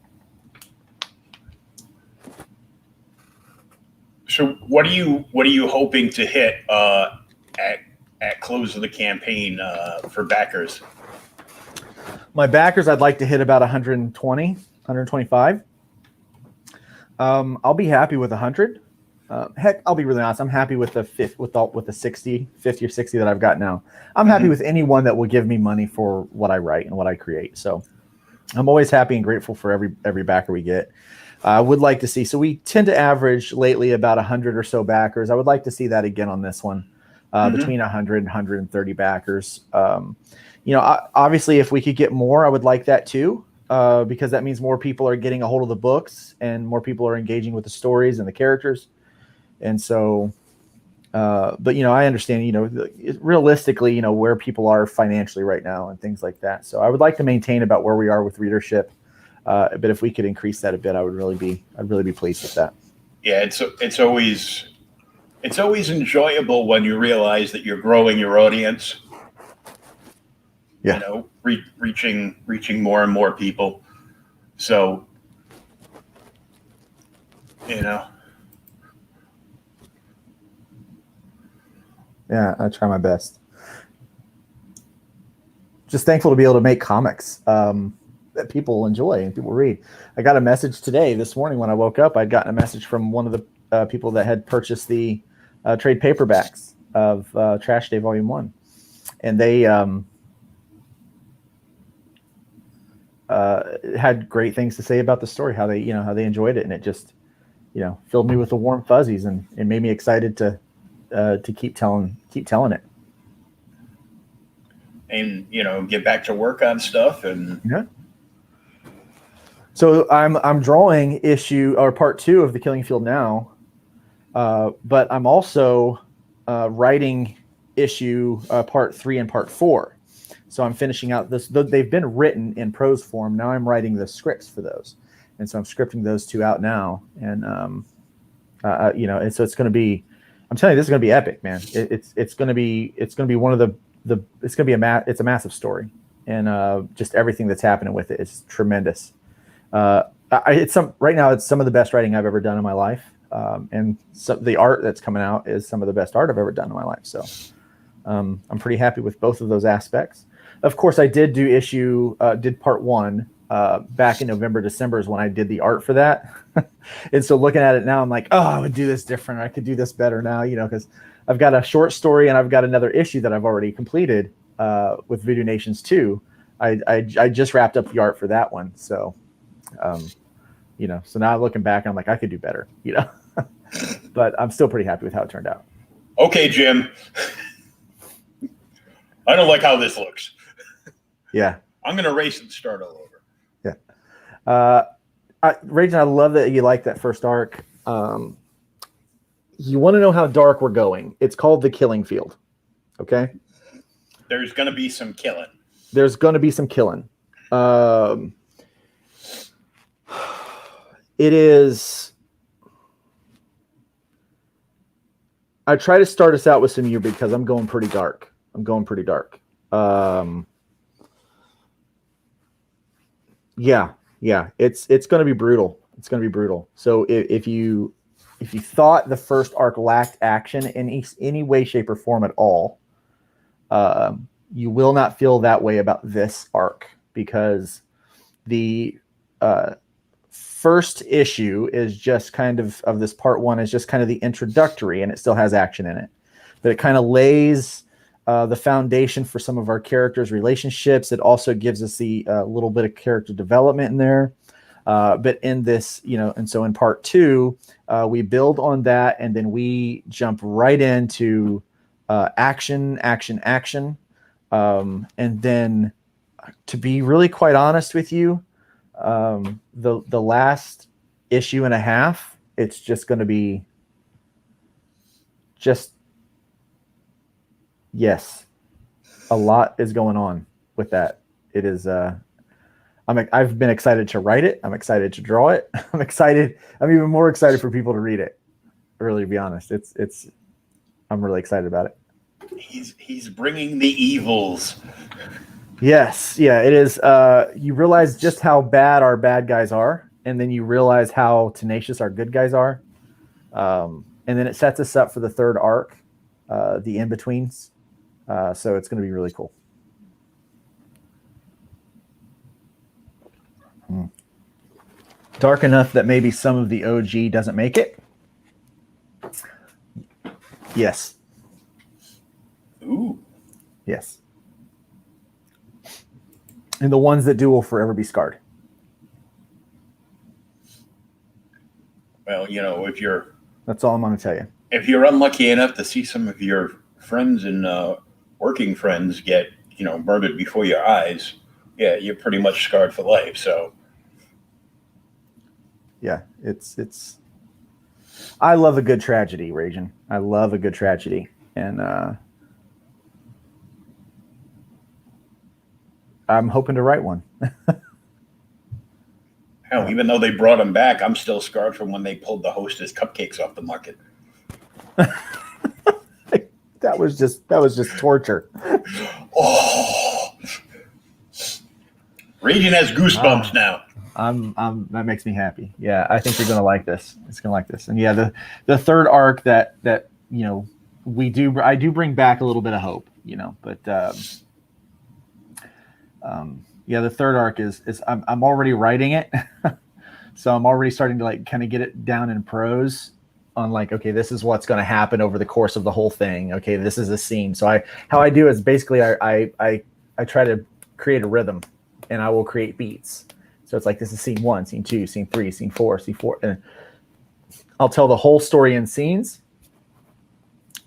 So what are you hoping to hit at close of the campaign for backers? My backers, I'd like to hit about 120, 125. I'll be happy with 100. Heck, I'll be really honest. I'm happy with the with the 50 or 60 that I've got now. I'm happy with anyone that will give me money for what I write and what I create. So I'm always happy and grateful for every backer we get. I would like to see. So we tend to average lately about 100 or so backers. I would like to see that again on this one, between 100 and 130 backers. Obviously, if we could get more, I would like that too. Because that means more people are getting a hold of the books and more people are engaging with the stories and the characters. And so, but I understand, realistically, where people are financially right now and things like that. So I would like to maintain about where we are with readership. But if we could increase that a bit, I'd really be pleased with that. Yeah, it's always enjoyable when you realize that you're growing your audience. Yeah. Reaching more and more people. So, Yeah, I try my best. Just thankful to be able to make comics that people enjoy and people read. I got a message this morning when I woke up. I'd gotten a message from one of the people that had purchased the trade paperbacks of Trash Day Volume 1. And they had great things to say about the story, how they enjoyed it. And it just, filled me with the warm fuzzies and it made me excited to keep telling it. And, get back to work on stuff. And yeah. So I'm drawing part 2 of The Killing Field now. But I'm also writing part 3 and part 4. So I'm finishing out this. They've been written in prose form. Now I'm writing the scripts for those. And so I'm scripting those 2 out now. And, and so it's going to be, I'm telling you, this is going to be epic, man. It's going to be one of it's going to be it's a massive story. And just everything that's happening with it is tremendous. Right now it's some of the best writing I've ever done in my life. And the art that's coming out is some of the best art I've ever done in my life. So I'm pretty happy with both of those aspects. Of course, I did did part 1 back in November, December is when I did the art for that. And so looking at it now, I'm like, oh, I would do this different. I could do this better now, because I've got a short story and I've got another issue that I've already completed with Voodoo Nations 2. I just wrapped up the art for that one. So, so now looking back, I'm like, I could do better, but I'm still pretty happy with how it turned out. Okay, Jim. I don't like how this looks. Yeah. I'm going to race and start all over. Yeah. Raging, I love that you like that first arc. You want to know how dark we're going. It's called The Killing Field. Okay. There's going to be some killing. It is. I try to start us out with some humor because I'm going pretty dark. Yeah. It's going to be brutal. So if you thought the first arc lacked action in any way, shape, or form at all, you will not feel that way about this arc, because the first issue is just kind of this part 1 is just kind of the introductory, and it still has action in it, but it kind of lays the foundation for some of our characters' relationships. It also gives us the little bit of character development in there. But in this, and so in part 2, we build on that, and then we jump right into action. And then, to be really quite honest with you, the last issue and a half, it's just going to be yes, a lot is going on with that. It is. I've been excited to write it. I'm excited to draw it. I'm even more excited for people to read it. Really, to be honest, I'm really excited about it. He's bringing the evils. Yes, yeah, it is. You realize just how bad our bad guys are, and then you realize how tenacious our good guys are. And then it sets us up for the third arc, the in-betweens. So it's going to be really cool. Dark enough that maybe some of the OG doesn't make it. Yes. Ooh. Yes. And the ones that do will forever be scarred. Well, That's all I'm going to tell you. if you're unlucky enough to see some of your friends and working friends get, murdered before your eyes, yeah, you're pretty much scarred for life. So, yeah, it's. I love a good tragedy, Rajan. I love a good tragedy, and I'm hoping to write one. hell, even though they brought him back, I'm still scarred from when they pulled the Hostess cupcakes off the market. That was just torture. Oh, Raging has goosebumps now. That makes me happy. Yeah, I think you're gonna like this. It's gonna like this. And yeah, the third arc that I do bring back a little bit of hope, but yeah, the third arc is I'm already writing it. So I'm already starting to kind of get it down in prose on okay, this is what's going to happen over the course of the whole thing. Okay, this is a scene. So how I do is basically I try to create a rhythm, and I will create beats. So it's this is scene 1, scene 2, scene 3, scene 4, scene 4, and I'll tell the whole story in scenes,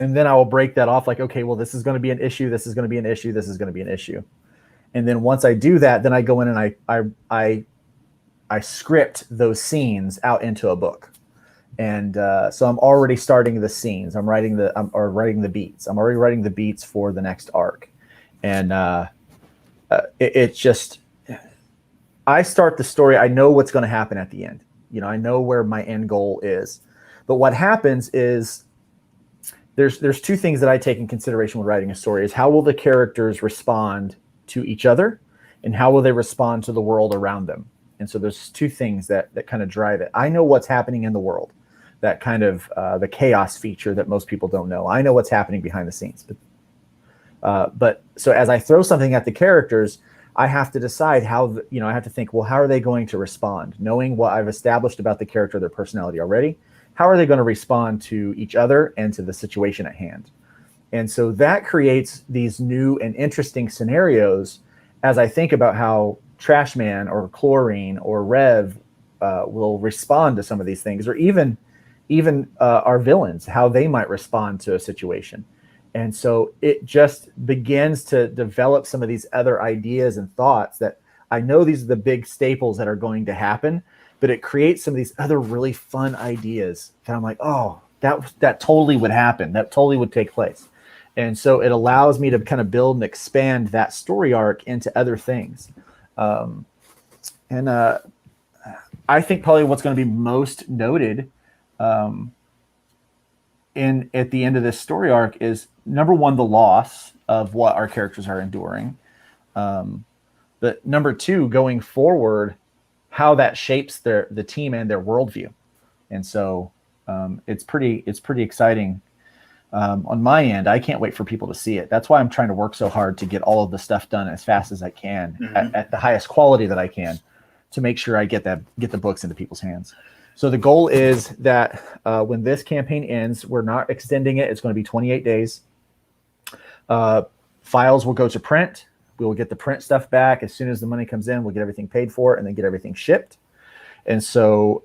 and then I will break that off. Okay, well, this is going to be an issue. This is going to be an issue. This is going to be an issue. And then once I do that, then I go in and I script those scenes out into a book. And so I'm already starting the scenes. I'm writing the beats. I'm already writing the beats for the next arc. And it's just, I start the story. I know what's going to happen at the end. I know where my end goal is. But what happens is there's two things that I take in consideration when writing a story: is how will the characters respond to each other, and how will they respond to the world around them. And so there's two things that kind of drive it. I know what's happening in the world, that kind of the chaos feature that most people don't know. I know what's happening behind the scenes. But so as I throw something at the characters, I have to decide how, I have to think, well, how are they going to respond? Knowing what I've established about the character, their personality already, how are they going to respond to each other and to the situation at hand? And so that creates these new and interesting scenarios as I think about how Trashman or Chlorine or Rev will respond to some of these things, or even our villains, how they might respond to a situation. And so it just begins to develop some of these other ideas and thoughts that I know these are the big staples that are going to happen, but it creates some of these other really fun ideas that I'm like, oh, that totally would happen. That totally would take place. And so it allows me to kind of build and expand that story arc into other things. I think probably what's going to be most noted at the end of this story arc is, number one, the loss of what our characters are enduring. But number two, going forward, how that shapes the team and their worldview. And so it's pretty exciting. On my end, I can't wait for people to see it. That's why I'm trying to work so hard to get all of the stuff done as fast as I can, at the highest quality that I can, to make sure I get the books into people's hands. So the goal is that when this campaign ends, we're not extending it. It's going to be 28 days. Files will go to print. We will get the print stuff back. As soon as the money comes in, we'll get everything paid for and then get everything shipped. And so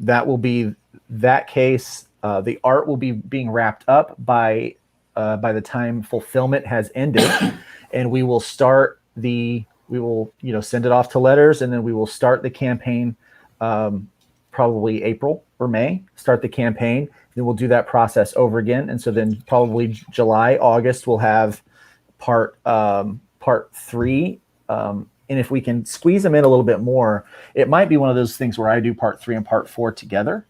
that will be that case. The art will be being wrapped up by the time fulfillment has ended, and we will send it off to letters, and then we will start the campaign probably April or May. Start the campaign, then we'll do that process over again, and so then probably July, August we'll have part 3. And if we can squeeze them in a little bit more, it might be one of those things where I do part 3 and part 4 together.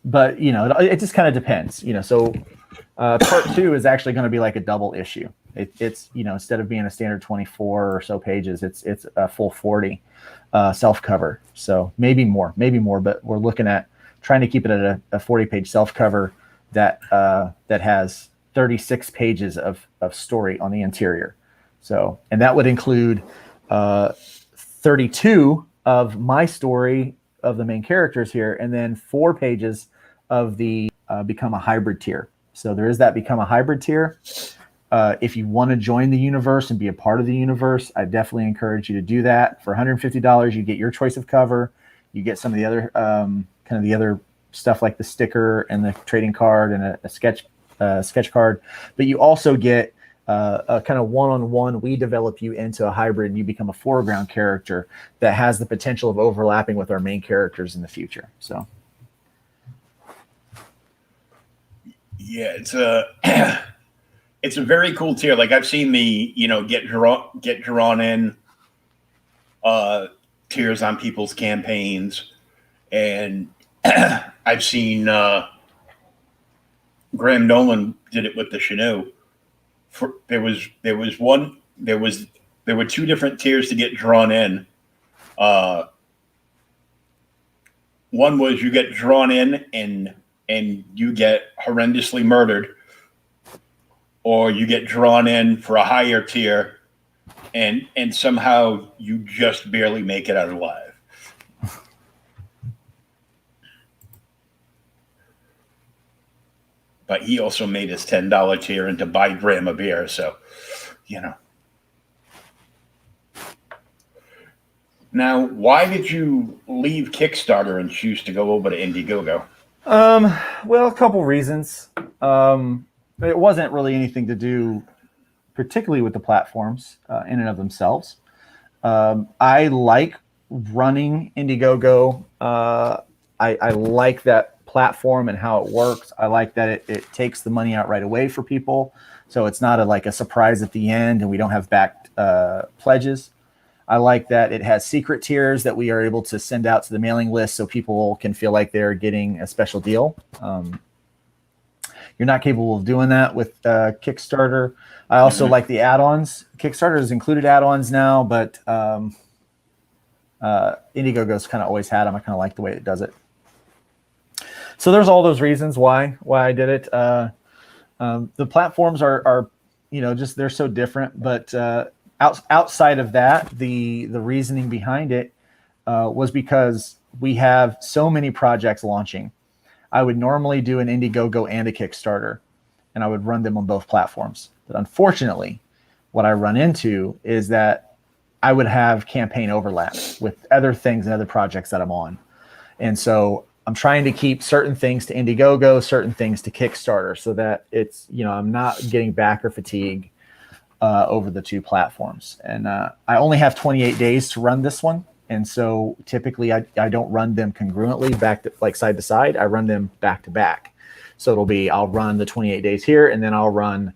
but it just kind of depends. So part 2 is actually going to be like a double issue. It's instead of being a standard 24 or so pages, it's a full 40 self cover. So maybe more, but we're looking at trying to keep it at a 40-page self cover that has 36 pages of story on the interior. So, and that would include 32 of my story of the main characters here, and then 4 pages of the Become a Hybrid tier. So there is that Become a Hybrid tier. If you want to join the universe and be a part of the universe, I definitely encourage you to do that. For $150, you get your choice of cover. You get some of the other kind of the other stuff like the sticker and the trading card and a sketch card. But you also get a kind of one-on-one. We develop you into a hybrid, and you become a foreground character that has the potential of overlapping with our main characters in the future. So, yeah, it's a very cool tier. Like I've seen the get drawn in tiers on people's campaigns, and I've seen Graham Nolan did it with the Chenoo. There were 2 different tiers to get drawn in. One was you get drawn in and you get horrendously murdered, or you get drawn in for a higher tier and somehow you just barely make it out alive. But he also made his $10 tier into buy Graham a beer, so Now, why did you leave Kickstarter and choose to go over to Indiegogo? Well, a couple reasons. It wasn't really anything to do particularly with the platforms in and of themselves. I like running Indiegogo. I like that platform and how it works. I like that it takes the money out right away for people. So it's not like a surprise at the end and we don't have backed pledges. I like that it has secret tiers that we are able to send out to the mailing list so people can feel like they're getting a special deal. You're not capable of doing that with Kickstarter. I also like the add-ons. Kickstarter has included add-ons now, but Indiegogo's kind of always had them. I kind of like the way it does it. So there's all those reasons why I did it. The platforms are just they're so different, but outside of that, the reasoning behind it was because we have so many projects launching. I would normally do an Indiegogo and a Kickstarter, and I would run them on both platforms. But unfortunately, what I run into is that I would have campaign overlap with other things and other projects that I'm on. And so I'm trying to keep certain things to Indiegogo, certain things to Kickstarter, so that it's, I'm not getting backer fatigue over the 2 platforms. And I only have 28 days to run this one. And so typically I don't run them congruently back to like side to side. I run them back to back. So I'll run the 28 days here and then I'll run,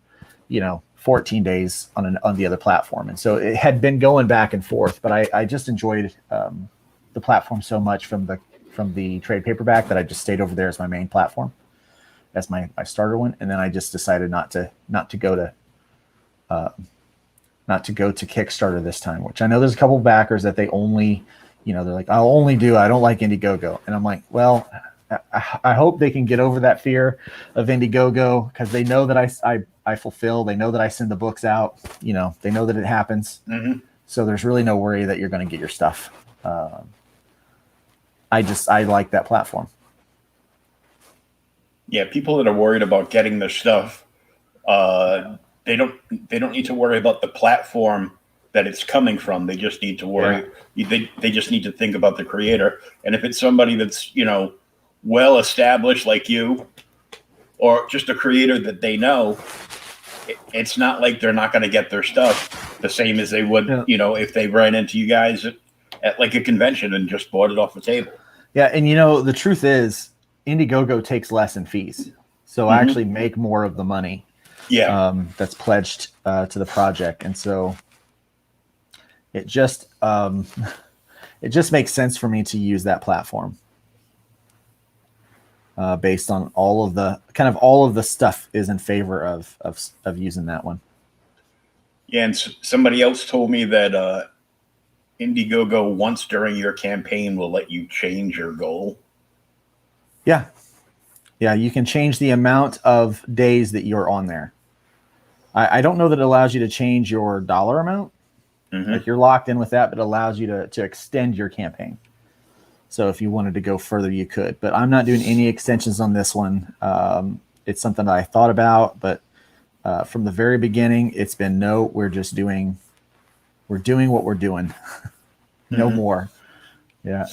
14 days on the other platform. And so it had been going back and forth, but I just enjoyed the platform so much from the trade paperback that I just stayed over there as my main platform, as my starter one. And then I just decided not to go to Kickstarter this time, which I know there's a couple of backers that they only, they're like, I don't like Indiegogo. And I'm like, well, I hope they can get over that fear of Indiegogo because they know that I fulfill, they know that I send the books out, they know that it happens. Mm-hmm. So there's really no worry that you're going to get your stuff. I like that platform. Yeah. People that are worried about getting their stuff, they don't need to worry about the platform that it's coming from. They just need to worry. Yeah. They just need to think about the creator. And if it's somebody that's, well established like you, or just a creator that they know, it's not like they're not going to get their stuff the same as they would, if they ran into you guys at like a convention and just bought it off the table. Yeah. And the truth is Indiegogo takes less in fees. So I actually make more of the money. Yeah, that's pledged to the project, and so it just makes sense for me to use that platform. based on all of the stuff is in favor of using that one. Yeah, and somebody else told me that Indiegogo once during your campaign will let you change your goal. Yeah. Yeah, you can change the amount of days that you're on there. I don't know that it allows you to change your dollar amount. Mm-hmm. Like you're locked in with that, but it allows you to extend your campaign. So if you wanted to go further, you could. But I'm not doing any extensions on this one. It's something that I thought about, but from the very beginning, it's been no. We're doing what we're doing. No Mm-hmm. more. Yeah.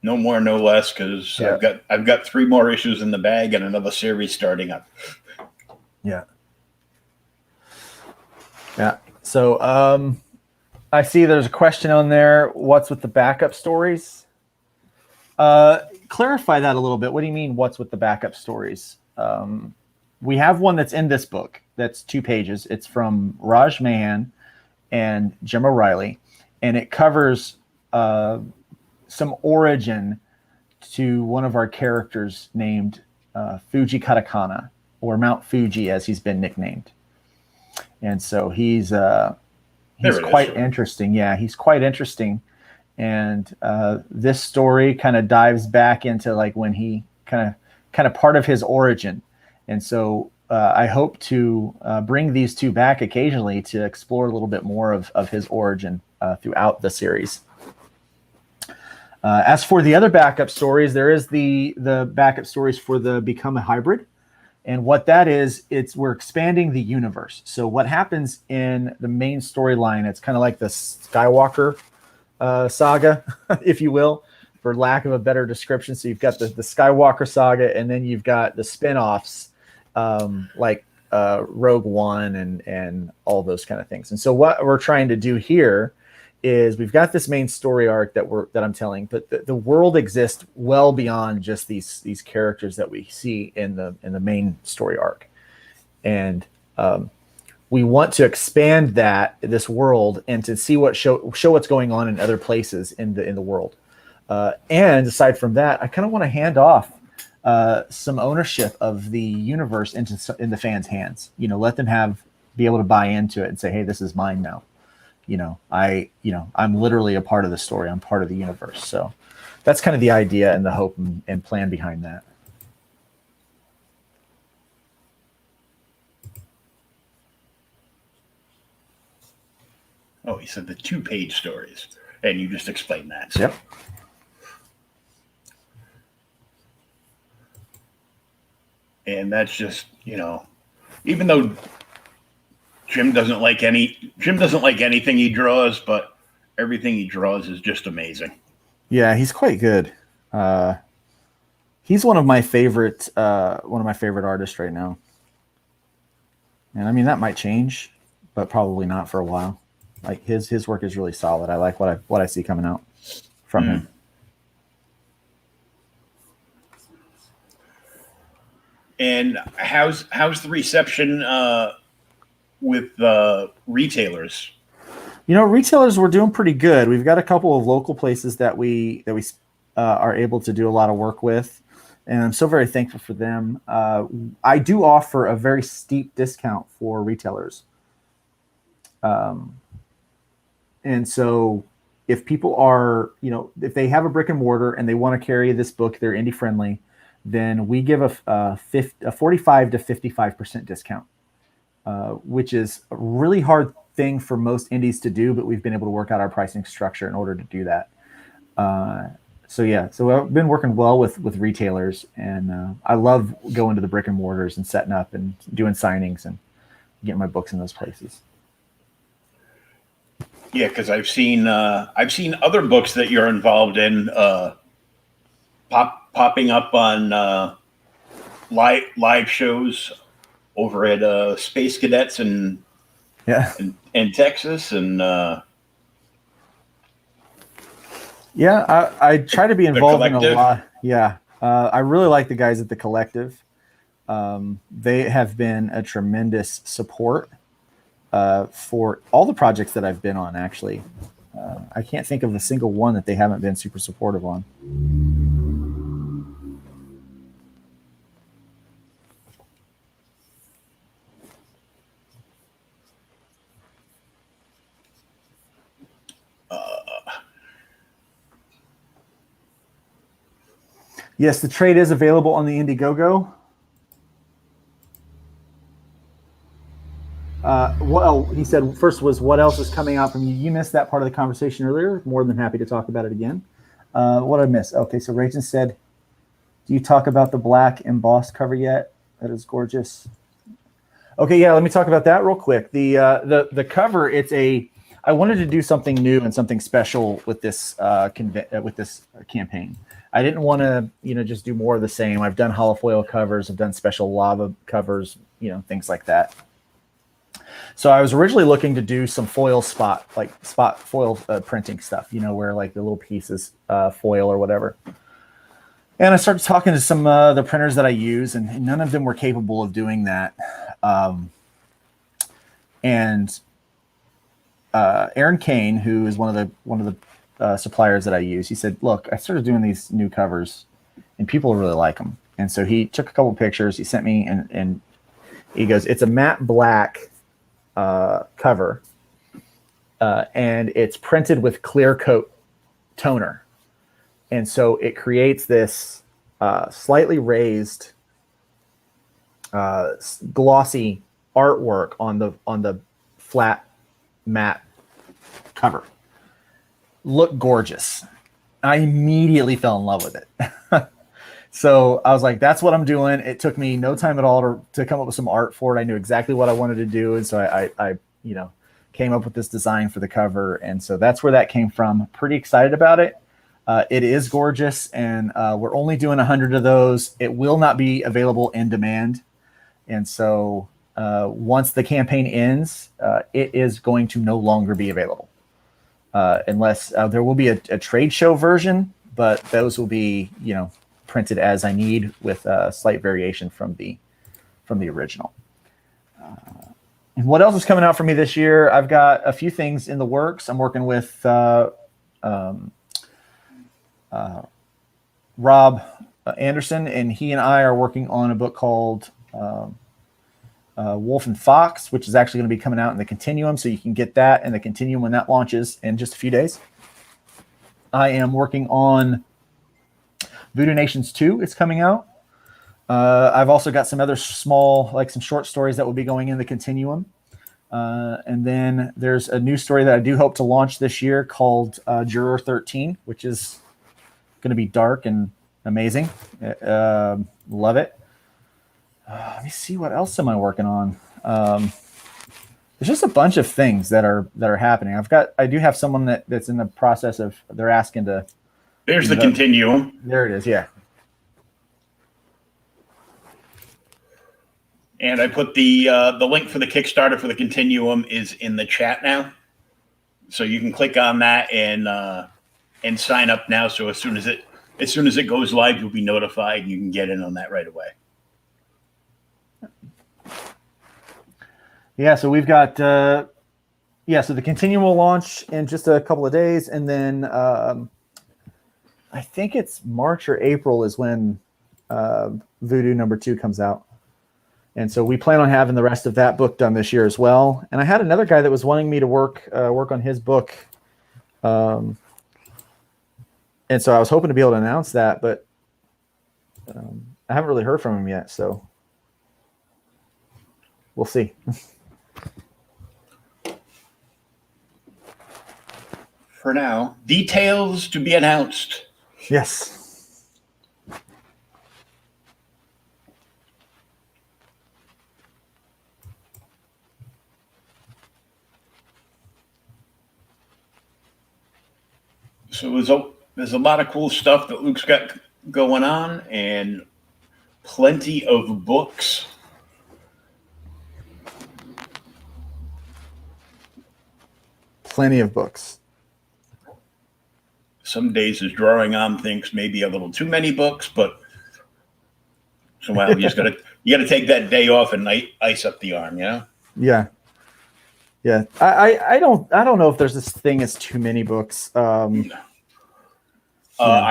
No more, no less, because Yeah. I've got 3 more issues in the bag and another series starting up. Yeah. Yeah. So I see there's a question on there. What's with the backup stories? Clarify that a little bit. What do you mean, what's with the backup stories? We have one that's in this book. That's 2 pages. It's from Raj Mahan and Jim O'Reilly, and it covers some origin to one of our characters named Fuji Katakana, or Mount Fuji as he's been nicknamed. And so he's quite interesting. Yeah, he's quite interesting. And this story kind of dives back into like when he kind of part of his origin. And so I hope to bring these 2 back occasionally to explore a little bit more of his origin throughout the series. As for the other backup stories, there is the backup stories for the Become a Hybrid. And what that is, we're expanding the universe. So what happens in the main storyline, it's kind of like the Skywalker saga, if you will, for lack of a better description. So you've got the Skywalker saga, and then you've got the spin-offs like Rogue One and all those kind of things. And so what we're trying to do here is we've got this main story arc that I'm telling, but the world exists well beyond just these characters that we see in the main story arc, and we want to expand this world and to see show what's going on in other places in the world. And aside from that, I kind of want to hand off some ownership of the universe in the fans' hands. Let them be able to buy into it and say, "Hey, this is mine now." I'm literally a part of the story. I'm part of the universe. So that's kind of the idea and the hope and plan behind that. Oh, he said the 2-page stories, and you just explained that. So. Yep. And that's just, even though Jim doesn't like anything he draws, but everything he draws is just amazing. Yeah, he's quite good. He's one of my favorite artists right now. And I mean, that might change, but probably not for a while. Like his work is really solid. I like what I see coming out from him. And how's the reception with retailers? Retailers, we're doing pretty good. We've got a couple of local places that we are able to do a lot of work with, and I'm so very thankful for them. I do offer a very steep discount for retailers. And so if people are, if they have a brick and mortar and they want to carry this book, they're indie friendly, then we give a 45 to 55% discount, which is a really hard thing for most indies to do, but we've been able to work out our pricing structure in order to do that. So I've been working well with retailers, and I love going to the brick and mortars and setting up and doing signings and getting my books in those places. Yeah, because I've seen other books that you're involved in popping up on live shows over at Space Cadets in Texas, and I try to be involved in a lot. Yeah, I really like the guys at the Collective. They have been a tremendous support for all the projects that I've been on. Actually, I can't think of a single one that they haven't been super supportive on. Yes, the trade is available on the Indiegogo. Well, he said first was what else is coming out from you? You missed that part of the conversation earlier. More than happy to talk about it again. What did I miss? Okay, so Rachel said, do you talk about the black embossed cover yet? That is gorgeous. Okay, yeah, let me talk about that real quick. The cover, I wanted to do something new and something special with this campaign. I didn't want to, just do more of the same. I've done holofoil covers, I've done special lava covers, things like that. So I was originally looking to do some spot foil printing stuff, where like the little pieces foil or whatever. And I started talking to some the printers that I use, and none of them were capable of doing that. And Aaron Kane, who is one of the suppliers that I use, he said, "Look, I started doing these new covers, and people really like them." And so he took a couple of pictures. He sent me, and he goes, "It's a matte black cover, and it's printed with clear coat toner, and so it creates this slightly raised, glossy artwork on the flat matte cover. Looked gorgeous. I immediately fell in love with it." So I was like, that's what I'm doing. It took me no time at all to come up with some art for it. I knew exactly what I wanted to do. And so I came up with this design for the cover. And so that's where that came from. Pretty excited about it. It is gorgeous. And we're only doing 100 of those. It will not be available in demand. And so once the campaign ends, it is going to no longer be available. Unless there will be a trade show version, but those will be, printed as I need with a slight variation from the original. And what else is coming out for me this year? I've got a few things in the works. I'm working with Rob Anderson, and he and I are working on a book called Wolf and Fox, which is actually going to be coming out in the Continuum, so you can get that in the Continuum when that launches in just a few days. I am working on Voodoo Nations 2. It's coming out. I've also got some other small, like some short stories that will be going in the Continuum. And then there's a new story that I do hope to launch this year called Juror 13, which is going to be dark and amazing. Love it. Let me see, what else am I working on? There's just a bunch of things that are happening. I do have someone that's in the process of, they're asking to. There's the Continuum. There it is. Yeah. And I put the link for the Kickstarter for the Continuum is in the chat now, so you can click on that and sign up now. So as soon as it goes live, you'll be notified, and you can get in on that right away. Yeah, so we've got so the Continuum will launch in just a couple of days, and then I think it's March or April is when Voodoo number 2 comes out. And so we plan on having the rest of that book done this year as well. And I had another guy that was wanting me to work on his book. And so I was hoping to be able to announce that, but I haven't really heard from him yet, so we'll see. For now, details to be announced. Yes. So there's a lot of cool stuff that Luke's got going on, and plenty of books. Plenty of books. Some days his drawing on thinks maybe a little too many books, but so well, you gotta take that day off and ice up the arm, Yeah. Yeah. I don't know if there's this thing as too many books. I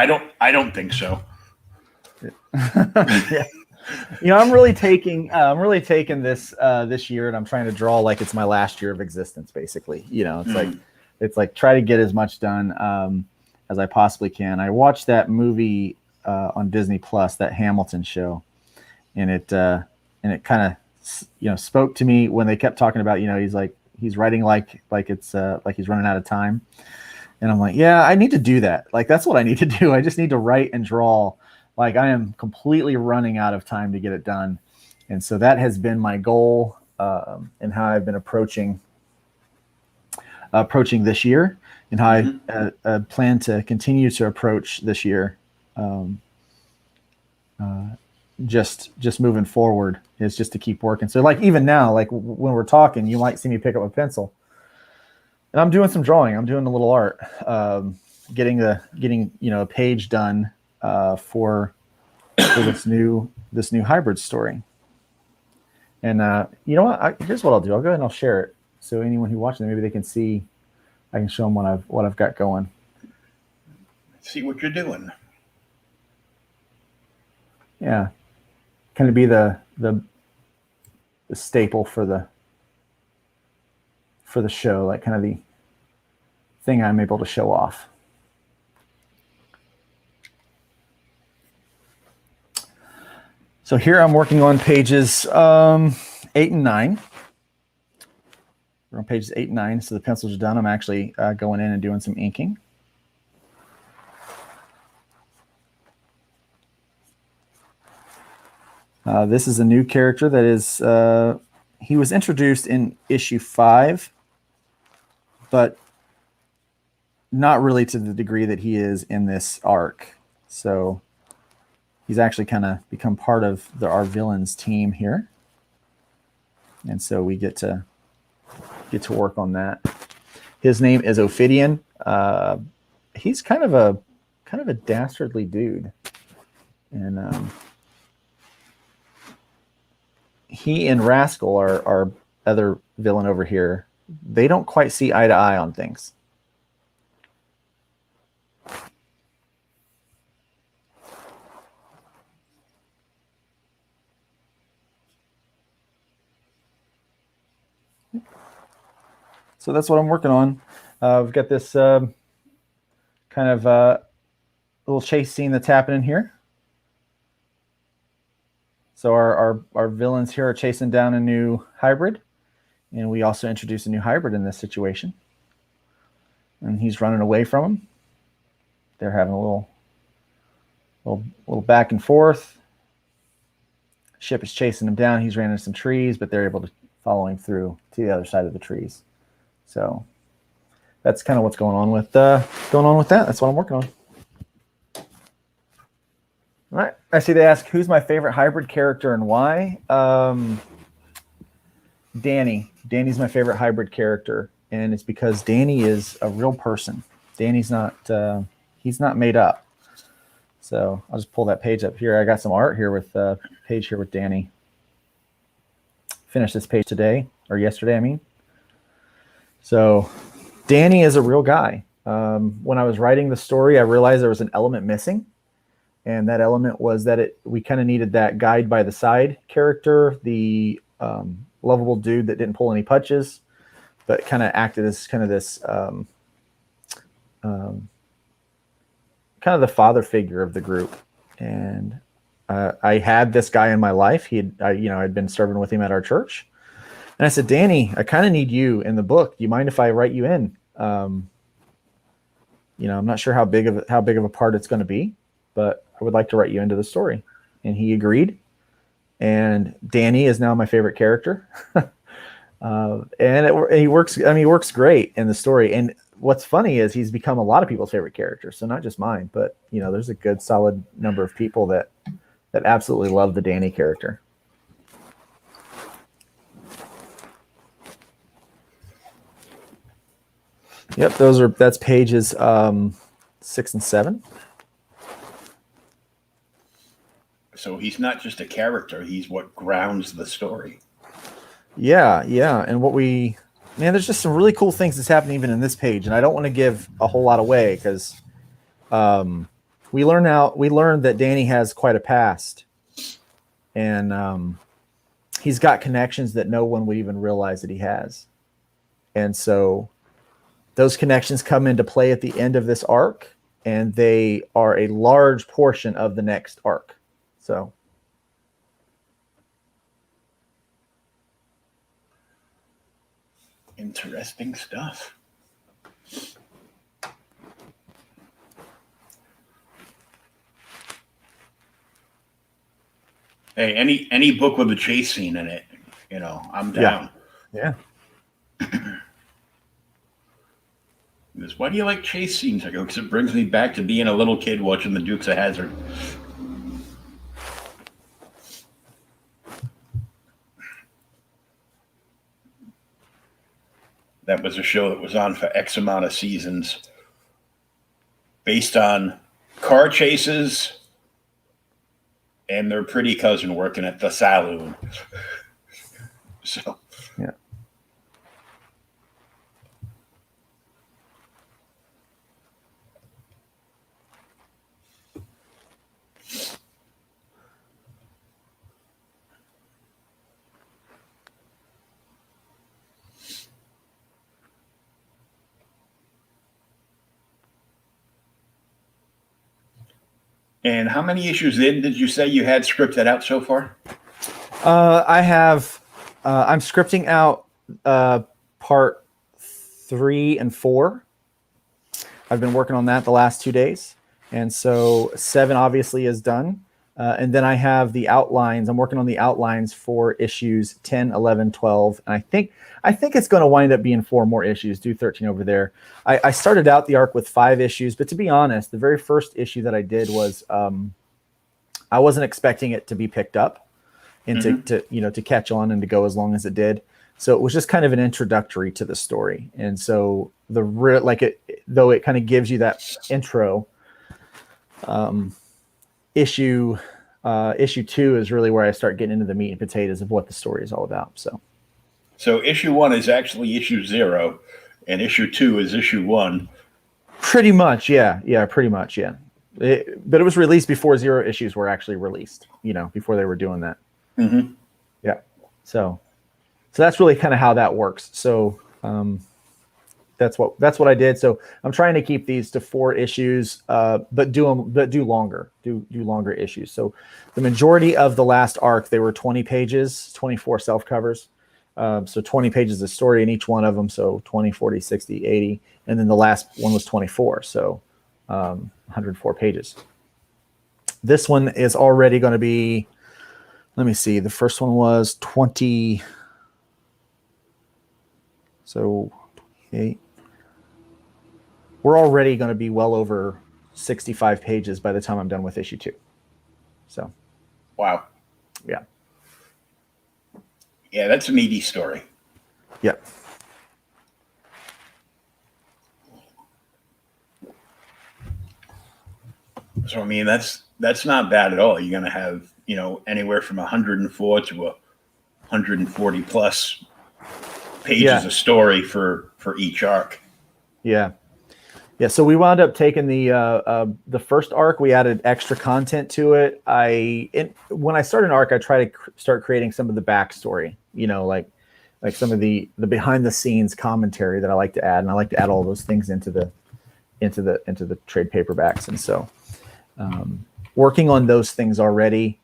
don't think so. Yeah. I'm really taking this this year, and I'm trying to draw like it's my last year of existence, basically. It's like try to get as much done as I possibly can. I watched that movie on Disney Plus, that Hamilton show, and it kind of spoke to me when they kept talking about he's writing like it's like he's running out of time, and I'm like, yeah, I need to do that. Like that's what I need to do. I just need to write and draw. Like I am completely running out of time to get it done, and so that has been my goal and how I've been approaching this year, and how I plan to continue to approach this year. Just moving forward is just to keep working. So like even now, like when we're talking, you might see me pick up a pencil, and I'm doing some drawing. I'm doing a little art, getting a page done for this new hybrid story. And you know what? Here's what I'll do. I'll go ahead and I'll share it. So anyone who watches it, maybe they can see. I can show them what I've got going. See what you're doing. Yeah, kind of be the staple for the show, like kind of the thing I'm able to show off. So here I'm working on pages 8 and 9. We're on pages 8 and 9, so the pencils are done. I'm actually going in and doing some inking. This is a new character that is, he was introduced in issue 5, but not really to the degree that he is in this arc. So he's actually kind of become part of our villains team here. And so we get to work on that. His name is Ophidian. He's kind of a dastardly dude. And he and Rascal, our other villain over here, they don't quite see eye to eye on things. So that's what I'm working on. We've got this kind of little chase scene that's happening here. So our villains here are chasing down a new hybrid, and we also introduce a new hybrid in this situation. And he's running away from them. They're having a little back and forth. Ship is chasing him down. He's ran into some trees, but they're able to follow him through to the other side of the trees. So that's kind of what's going on with that. That's what I'm working on. All right. I see they ask, who's my favorite hybrid character and why? Danny. Danny's my favorite hybrid character, and it's because Danny is a real person. Danny's not he's not made up. So I'll just pull that page up here. I got some art here with page here with Danny. Finished this page today, or yesterday, I mean. So Danny is a real guy. When I was writing the story, I realized there was an element missing. And that element was that we kind of needed that guide by the side character, the lovable dude that didn't pull any punches, but kind of acted as kind of this kind of the father figure of the group. And I had this guy in my life. I'd been serving with him at our church. And I said, Danny, I kind of need you in the book. Do you mind if I write you in? I'm not sure how big of a part it's going to be, but I would like to write you into the story. And he agreed. And Danny is now my favorite character. And he works great in the story. And what's funny is he's become a lot of people's favorite character. So not just mine, but there's a good solid number of people that absolutely love the Danny character. Yep, that's pages 6 and 7. So he's not just a character; he's what grounds the story. Yeah, and there's just some really cool things that's happening even in this page, and I don't want to give a whole lot away because we learned that Danny has quite a past, and he's got connections that no one would even realize that he has, and so those connections come into play at the end of this arc, and they are a large portion of the next arc. So interesting stuff. Hey, any book with a chase scene in it, I'm down. Yeah. Because why do you like chase scenes? I go, because it brings me back to being a little kid watching the Dukes of Hazzard. That was a show that was on for X amount of seasons, based on car chases and their pretty cousin working at the saloon. So, yeah. And how many issues in did you say you had scripted out so far? I have. I'm scripting out part 3 and 4. I've been working on that the last 2 days, and so 7 obviously is done. And then I have the outlines. I'm working on the outlines for issues 10, 11, 12, and I think it's going to wind up being 4 more issues. Do 13 over there. I started out the arc with 5 issues, but to be honest, the very first issue that I did was I wasn't expecting it to be picked up and to catch on and to go as long as it did. So it was just kind of an introductory to the story, and so though it kind of gives you that intro. Issue 2 is really where I start getting into the meat and potatoes of what the story is all about. So issue 1 is actually issue 0, and issue 2 is issue 1. Pretty much, yeah, pretty much, yeah. But it was released before 0 issues were actually released. Before they were doing that. Mm-hmm. Yeah. So that's really kind of how that works. So that's what I did. So I'm trying to keep these to 4 issues, but do longer issues. So the majority of the last arc, they were 20 pages, 24 self covers. So 20 pages of story in each one of them. So 20, 40, 60, 80. And then the last one was 24. So 104 pages. This one is already going to be, let me see. The first one was 20. So 28. We're already going to be well over 65 pages by the time I'm done with issue 2. So, wow. Yeah. Yeah, that's a meaty story. Yeah. So, I mean, that's not bad at all. You're going to have, anywhere from 104 to 140 plus pages of story for each arc. Yeah. Yeah, so we wound up taking the first arc. We added extra content to it. When I start an arc, I try to start creating some of the backstory. Like some of the behind the scenes commentary that I like to add, and I like to add all those things into the trade paperbacks. And so, working on those things already,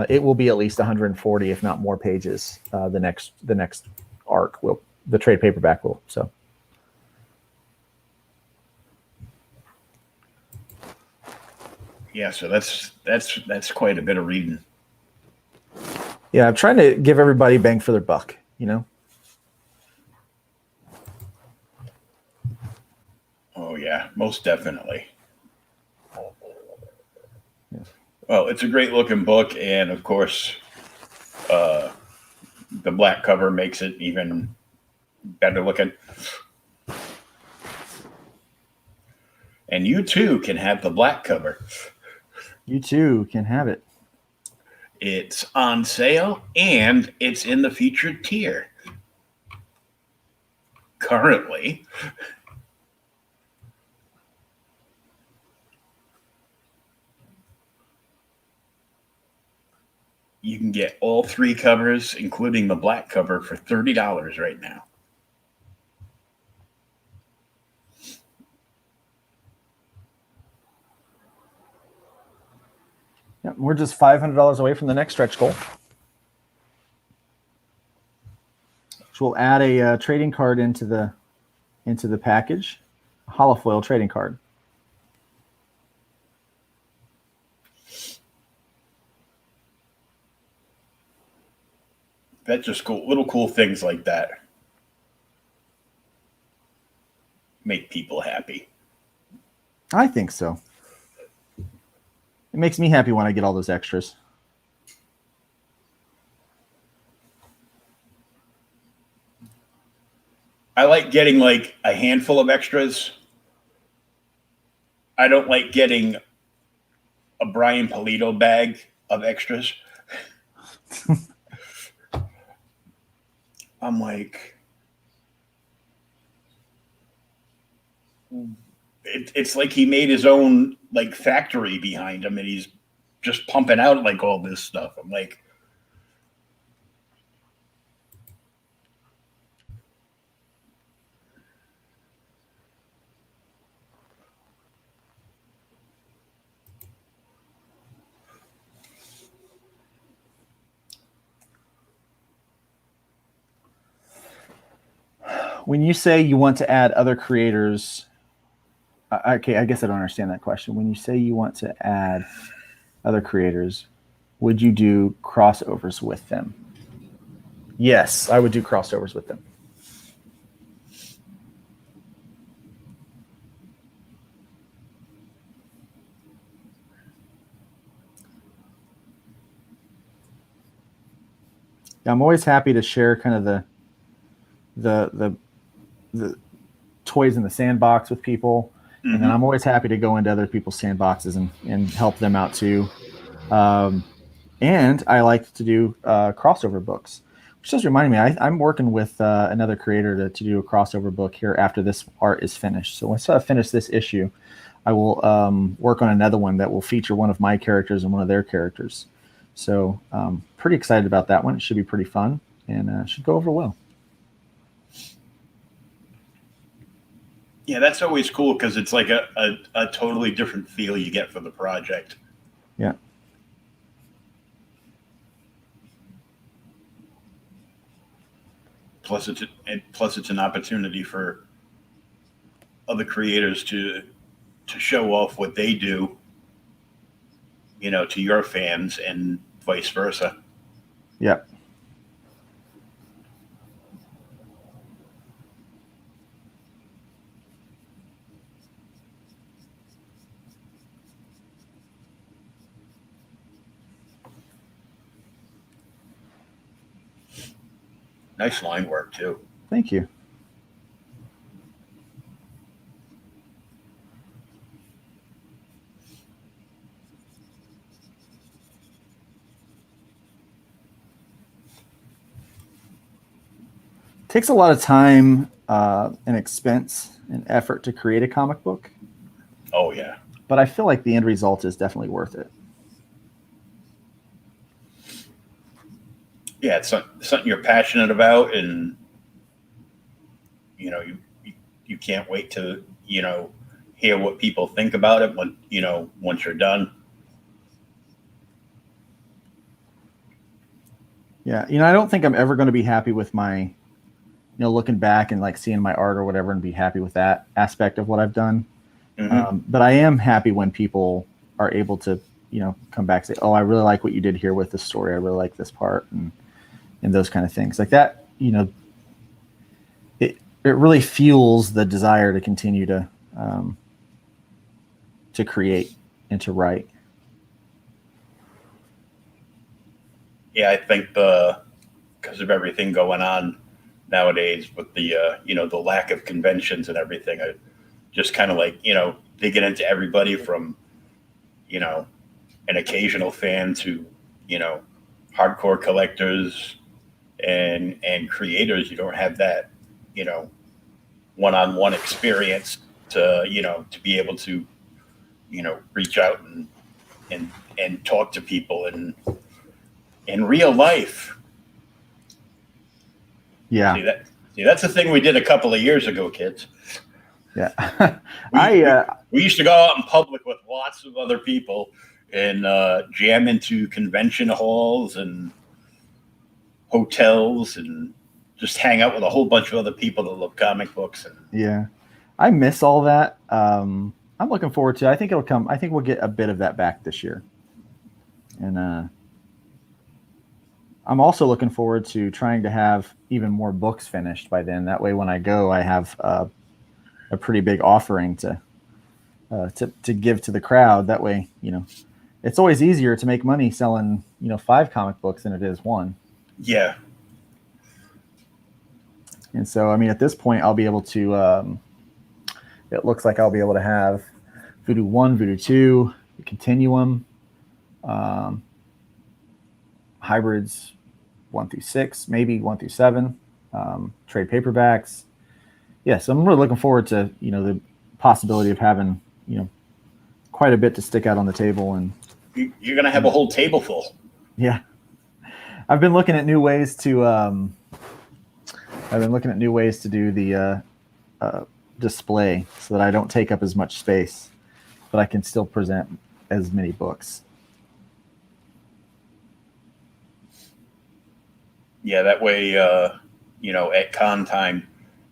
it will be at least 140, if not more, pages. The next arc the trade paperback will. So. Yeah, so that's quite a bit of reading. Yeah, I'm trying to give everybody bang for their buck, Oh yeah, most definitely. Yeah. Well, it's a great looking book, and of course, the black cover makes it even better looking. And you too can have the black cover. You too can have it. It's on sale, and it's in the featured tier currently. You can get all 3 covers, including the black cover, for $30 right now. Yeah, we're just $500 away from the next stretch goal. So we'll add a trading card into the package, a holofoil trading card. That's just cool. Little cool things like that make people happy. I think so. It makes me happy when I get all those extras. I like getting like a handful of extras. I don't like getting a Brian Polito bag of extras. I'm like, it's like he made his own like factory behind him, and he's just pumping out like all this stuff. I'm like, when you say you want to add other creators, okay, I guess I don't understand that question. When you say you want to add other creators, would you do crossovers with them? Yes, I would do crossovers with them. Yeah, I'm always happy to share kind of the toys in the sandbox with people. And then I'm always happy to go into other people's sandboxes and help them out too. And I like to do crossover books, which just reminded me, I'm working with another creator to do a crossover book here after this art is finished. So once I finish this issue, I will work on another one that will feature one of my characters and one of their characters. So pretty excited about that one. It should be pretty fun and should go over well. Yeah, that's always cool because it's like a totally different feel you get for the project. Yeah. Plus it's an opportunity for other creators to show off what they do, you know, to your fans and vice versa. Yeah. Nice line work too. Thank you. Takes a lot of time and expense and effort to create a comic book. Oh yeah. But I feel like the end result is definitely worth it. Yeah, it's something you're passionate about, and you know you can't wait to hear what people think about it when once you're done. Yeah, I don't think I'm ever going to be happy with my, looking back and like seeing my art or whatever and be happy with that aspect of what I've done. Mm-hmm. But I am happy when people are able to, come back and say, oh, I really like what you did here with the story. I really like this part and those kind of things like that. It really fuels the desire to continue to create and to write. Yeah, I think because of everything going on nowadays with the the lack of conventions and everything, I just kind of like digging into everybody from an occasional fan to hardcore collectors and creators. You don't have that one-on-one experience to be able to reach out and talk to people in real life. Yeah. See, that's the thing we did a couple of years ago, kids. Yeah. We used to go out in public with lots of other people and jam into convention halls and hotels and just hang out with a whole bunch of other people that love comic books. And Yeah, I miss all that. I'm looking forward to it. I think it'll come. I think we'll get a bit of that back this year. And I'm also looking forward to trying to have even more books finished by then. That way, when I go, I have a pretty big offering to give to the crowd. That way, it's always easier to make money selling 5 comic books than it is 1. Yeah. And so, I mean, at this point, I'll be able to. It looks like I'll be able to have Voodoo 1, Voodoo 2, the Continuum, hybrids 1 through 6, maybe 1 through 7, trade paperbacks. Yeah, so I'm really looking forward to the possibility of having quite a bit to stick out on the table. And you're gonna have a whole table full. Yeah, I've been looking at new ways to do the display so that I don't take up as much space, but I can still present as many books. Yeah, that way, at con time,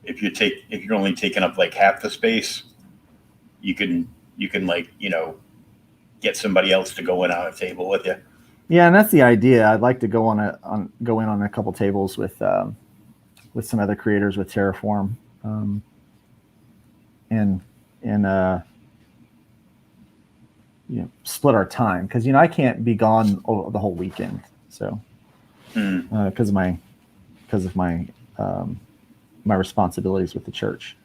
if you're only taking up like half the space, you can get somebody else to go in on a table with you. Yeah, and that's the idea. I'd like to go in on a couple tables with some other creators with Terraform, and split our time, because I can't be gone the whole weekend. So because of my my responsibilities with the church.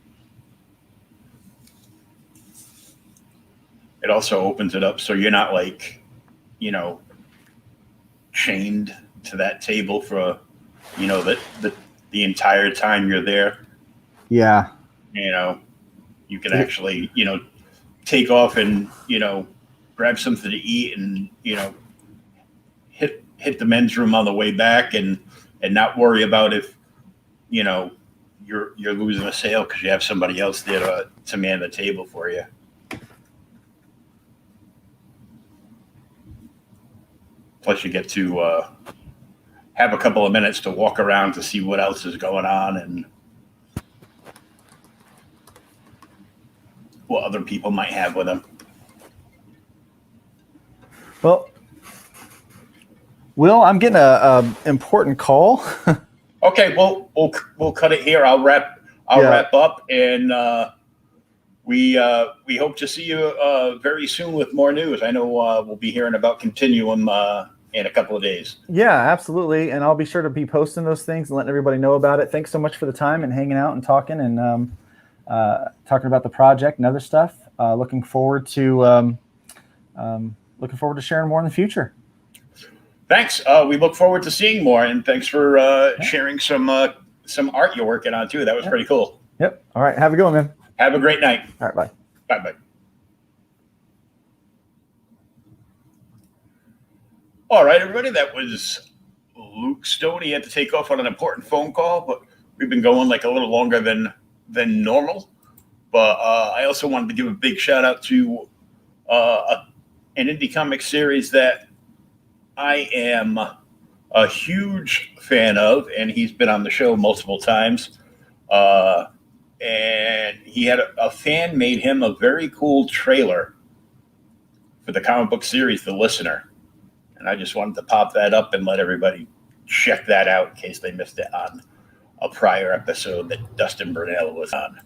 It also opens it up so you're not chained to that table for the entire time you're there. Yeah. You can actually take off and grab something to eat and hit the men's room on the way back and not worry about if you're losing a sale because you have somebody else there to man the table for you. Plus, you get to have a couple of minutes to walk around to see what else is going on and what other people might have with them. Well, Will, I'm getting a important call. Okay, well, we'll cut it here. I'll wrap up, and we hope to see you very soon with more news. I know we'll be hearing about Continuum in a couple of days. Yeah, absolutely, and I'll be sure to be posting those things and letting everybody know about it. Thanks so much for the time and hanging out and talking and talking about the project and other stuff. Looking forward to sharing more in the future. Thanks. We look forward to seeing more, and thanks for sharing some art you're working on too. That was pretty cool. Yep. All right. Have a good one, man. Have a great night. All right. Bye. Bye-bye. All right, everybody. That was Luke Stone. He had to take off on an important phone call, but we've been going like a little longer than normal. But I also wanted to give a big shout out to an indie comic series that I am a huge fan of, and he's been on the show multiple times. And he had a fan made him a very cool trailer for the comic book series, The Listener. And I just wanted to pop that up and let everybody check that out in case they missed it on a prior episode that Dustin Burnell was on.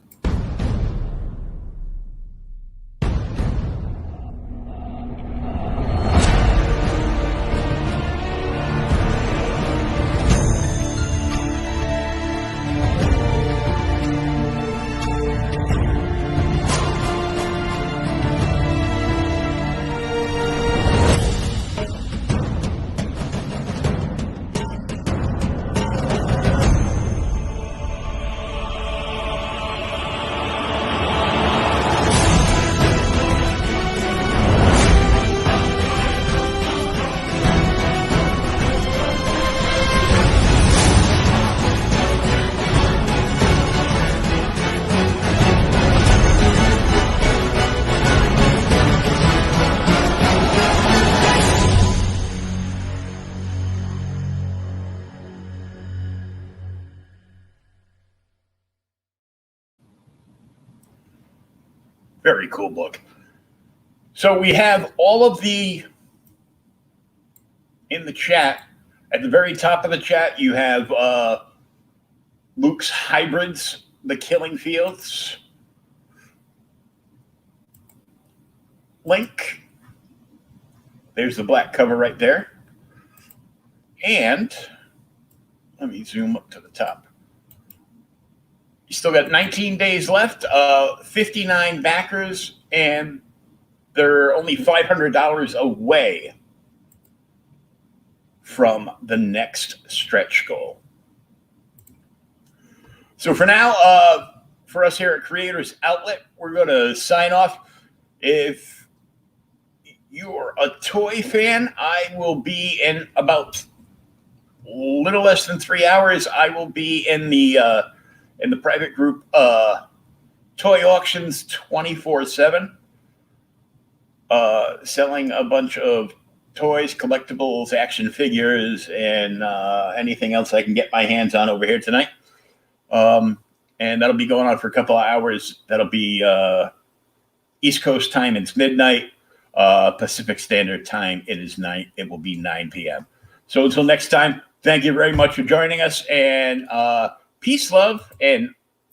Very cool book. So we have all of the in the chat. At the very top of the chat, you have Luke's Hybrids, The Killing Fields link. There's the black cover right there. And let me zoom up to the top. You still got 19 days left, 59 backers, and they're only $500 away from the next stretch goal. So for now, for us here at Creators Outlet, we're going to sign off. If you're a toy fan, I will be in about a little less than 3 hours. I will be in the private group Toy Auctions 24/7, selling a bunch of toys, collectibles, action figures, and anything else I can get my hands on over here tonight. And that'll be going on for a couple of hours. That'll be East Coast time. It's midnight. Pacific Standard Time. It will be 9 p.m. So until next time, thank you very much for joining us, and peace, love, and